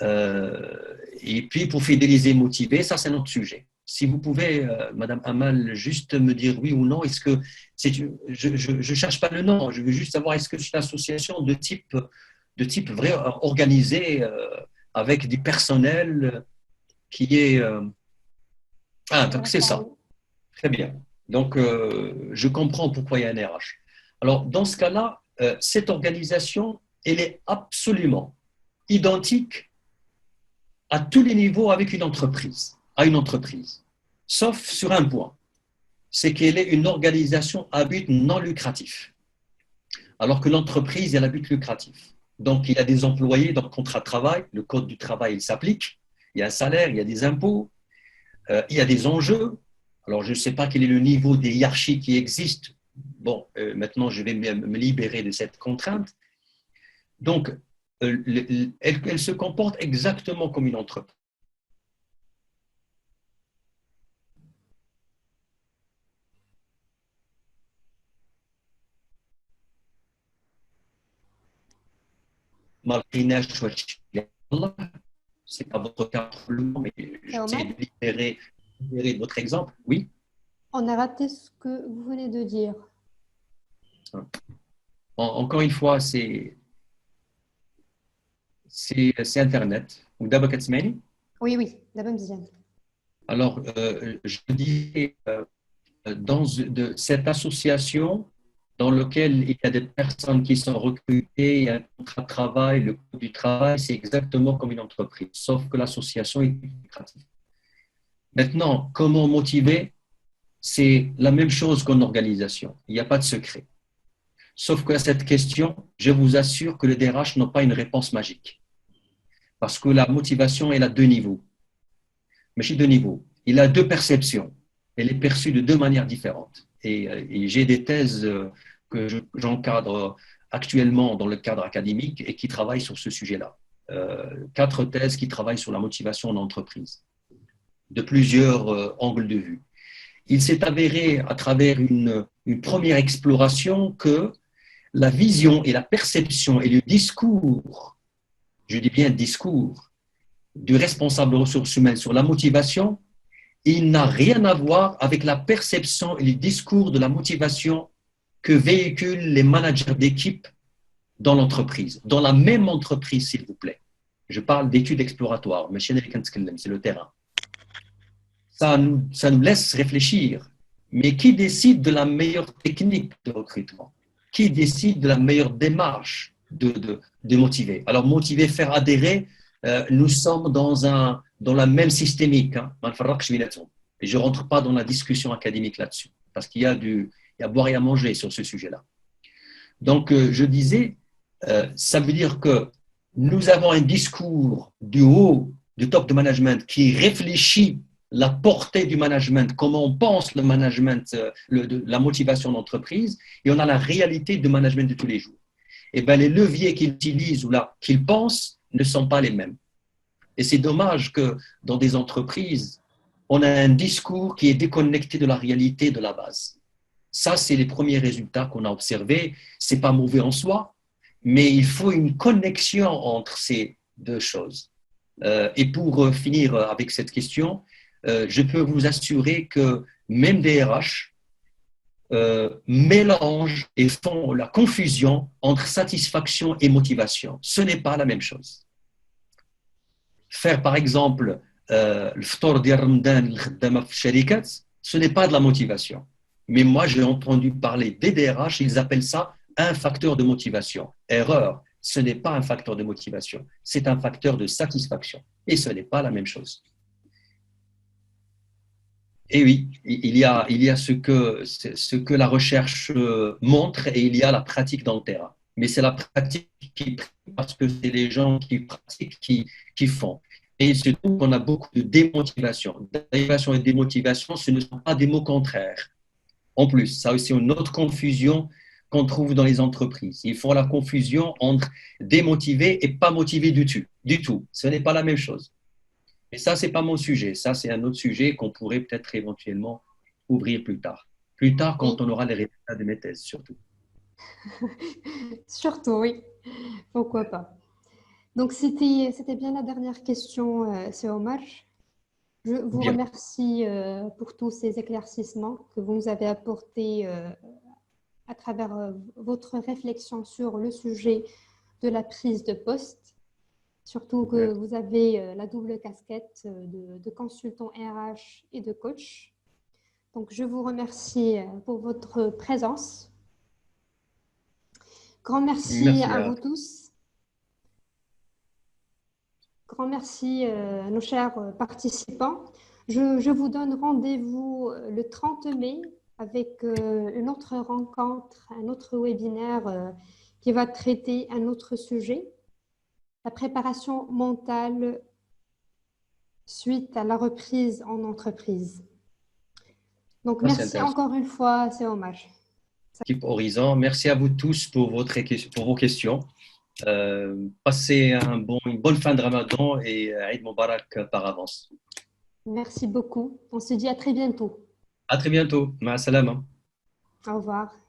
Et puis, pour fidéliser et motiver, ça, c'est notre sujet. Si vous pouvez, Madame Amal, juste me dire oui ou non, est-ce que je ne cherche pas le nom, je veux juste savoir est-ce que c'est une association de type vrai, organisé avec du personnel qui est… donc c'est ça. Très bien. Donc, je comprends pourquoi il y a un RH. Alors, dans ce cas-là, cette organisation, elle est absolument identique à tous les niveaux avec une entreprise, sauf sur un point, c'est qu'elle est une organisation à but non lucratif. alors que l'entreprise elle a but lucratif. Donc, il y a des employés dans le contrat de travail, le code du travail, il s'applique, il y a un salaire, il y a des impôts, il y a des enjeux. Alors, je ne sais pas quel est le niveau des hiérarchies qui existent. Bon, maintenant, je vais me libérer de cette contrainte. Donc, elle se comporte exactement comme une entreprise. C'est pas votre cas probablement, mais Et Omar, j'essaie de libérer de votre exemple. Oui. on a raté ce que vous venez de dire. Encore une fois, c'est Internet. ودابا كتسمعني؟ Oui, oui, d'abord مزيان. Alors, je disais, dans cette association dans laquelle il y a des personnes qui sont recrutées, il y a un contrat de travail, le coût du travail, c'est exactement comme une entreprise, sauf que l'association est lucrative. Maintenant, comment motiver? C'est la même chose qu'en organisation. Il n'y a pas de secret. Sauf qu'à cette question, je vous assure que les DRH n'ont pas une réponse magique. Parce que la motivation, elle a deux niveaux. Mais chez deux niveaux. Il a deux perceptions. Elle est perçue de deux manières différentes. Et j'ai des thèses que j'encadre actuellement dans le cadre académique et qui travaillent sur ce sujet-là. 4 thèses qui travaillent sur la motivation en entreprise, de plusieurs angles de vue. Il s'est avéré à travers une première exploration que la vision et la perception et le discours, je dis bien discours, du responsable de ressources humaines sur la motivation, il n'a rien à voir avec la perception et le discours de la motivation que véhiculent les managers d'équipe dans l'entreprise, dans la même entreprise, s'il vous plaît. Je parle d'études exploratoires, mais c'est le terrain. Ça nous laisse réfléchir. Mais qui décide de la meilleure technique de recrutement? Qui décide de la meilleure démarche de motiver? Alors, motiver, faire adhérer, nous sommes dans la même systémique. Hein. Et je ne rentre pas dans la discussion académique là-dessus, parce qu'il y a à boire et à manger sur ce sujet-là. Donc, je disais, ça veut dire que nous avons un discours du haut, du top de management, qui réfléchit la portée du management, comment on pense le management, la motivation d'entreprise, et on a la réalité du management de tous les jours. Et bien, les leviers qu'il utilise ou qu'il pense ne sont pas les mêmes. Et c'est dommage que dans des entreprises, on a un discours qui est déconnecté de la réalité de la base. Ça, c'est les premiers résultats qu'on a observés. Ce n'est pas mauvais en soi, mais il faut une connexion entre ces deux choses. Et pour finir avec cette question, je peux vous assurer que même des RH mélangent et font la confusion entre satisfaction et motivation. Ce n'est pas la même chose. Faire par exemple le ftor ديال رمضان الخدامه في الشركات, ce n'est pas de la motivation. Mais moi, j'ai entendu parler des DRH, ils appellent ça un facteur de motivation. Erreur, ce n'est pas un facteur de motivation, c'est un facteur de satisfaction. Et ce n'est pas la même chose. Et oui, il y a ce que la recherche montre et il y a la pratique dans le terrain. Mais c'est la pratique qui prime parce que c'est les gens qui pratiquent qui font. Et il se trouve qu'on a beaucoup de démotivation. Démotivation et démotivation, ce ne sont pas des mots contraires. En plus, ça aussi une autre confusion qu'on trouve dans les entreprises. Ils font la confusion entre démotivé et pas motivé du tout. Ce n'est pas la même chose. Mais ça, ce n'est pas mon sujet. Ça, c'est un autre sujet qu'on pourrait peut-être éventuellement ouvrir plus tard. Plus tard, quand on aura les résultats de mes thèses, surtout. Surtout, oui. Pourquoi pas. Donc, c'était bien la dernière question, c'est Omar. Je vous Bien. remercie pour tous ces éclaircissements que vous nous avez apportés à travers votre réflexion sur le sujet de la prise de poste. Surtout que vous avez la double casquette de consultant RH et de coach. Donc, je vous remercie pour votre présence. Grand merci à vous tous. Grand merci à nos chers participants. Je vous donne rendez-vous le 30 mai avec une autre rencontre, un autre webinaire qui va traiter un autre sujet, la préparation mentale suite à la reprise en entreprise. Donc, Ça, c'est merci intéressant. encore une fois, c'est hommage. Équipe Horizon, merci à vous tous pour vos questions. Passez une bonne fin de Ramadan et Eid Mubarak par avance. Merci beaucoup. On se dit à très bientôt. À très bientôt. Ma salama. Au revoir.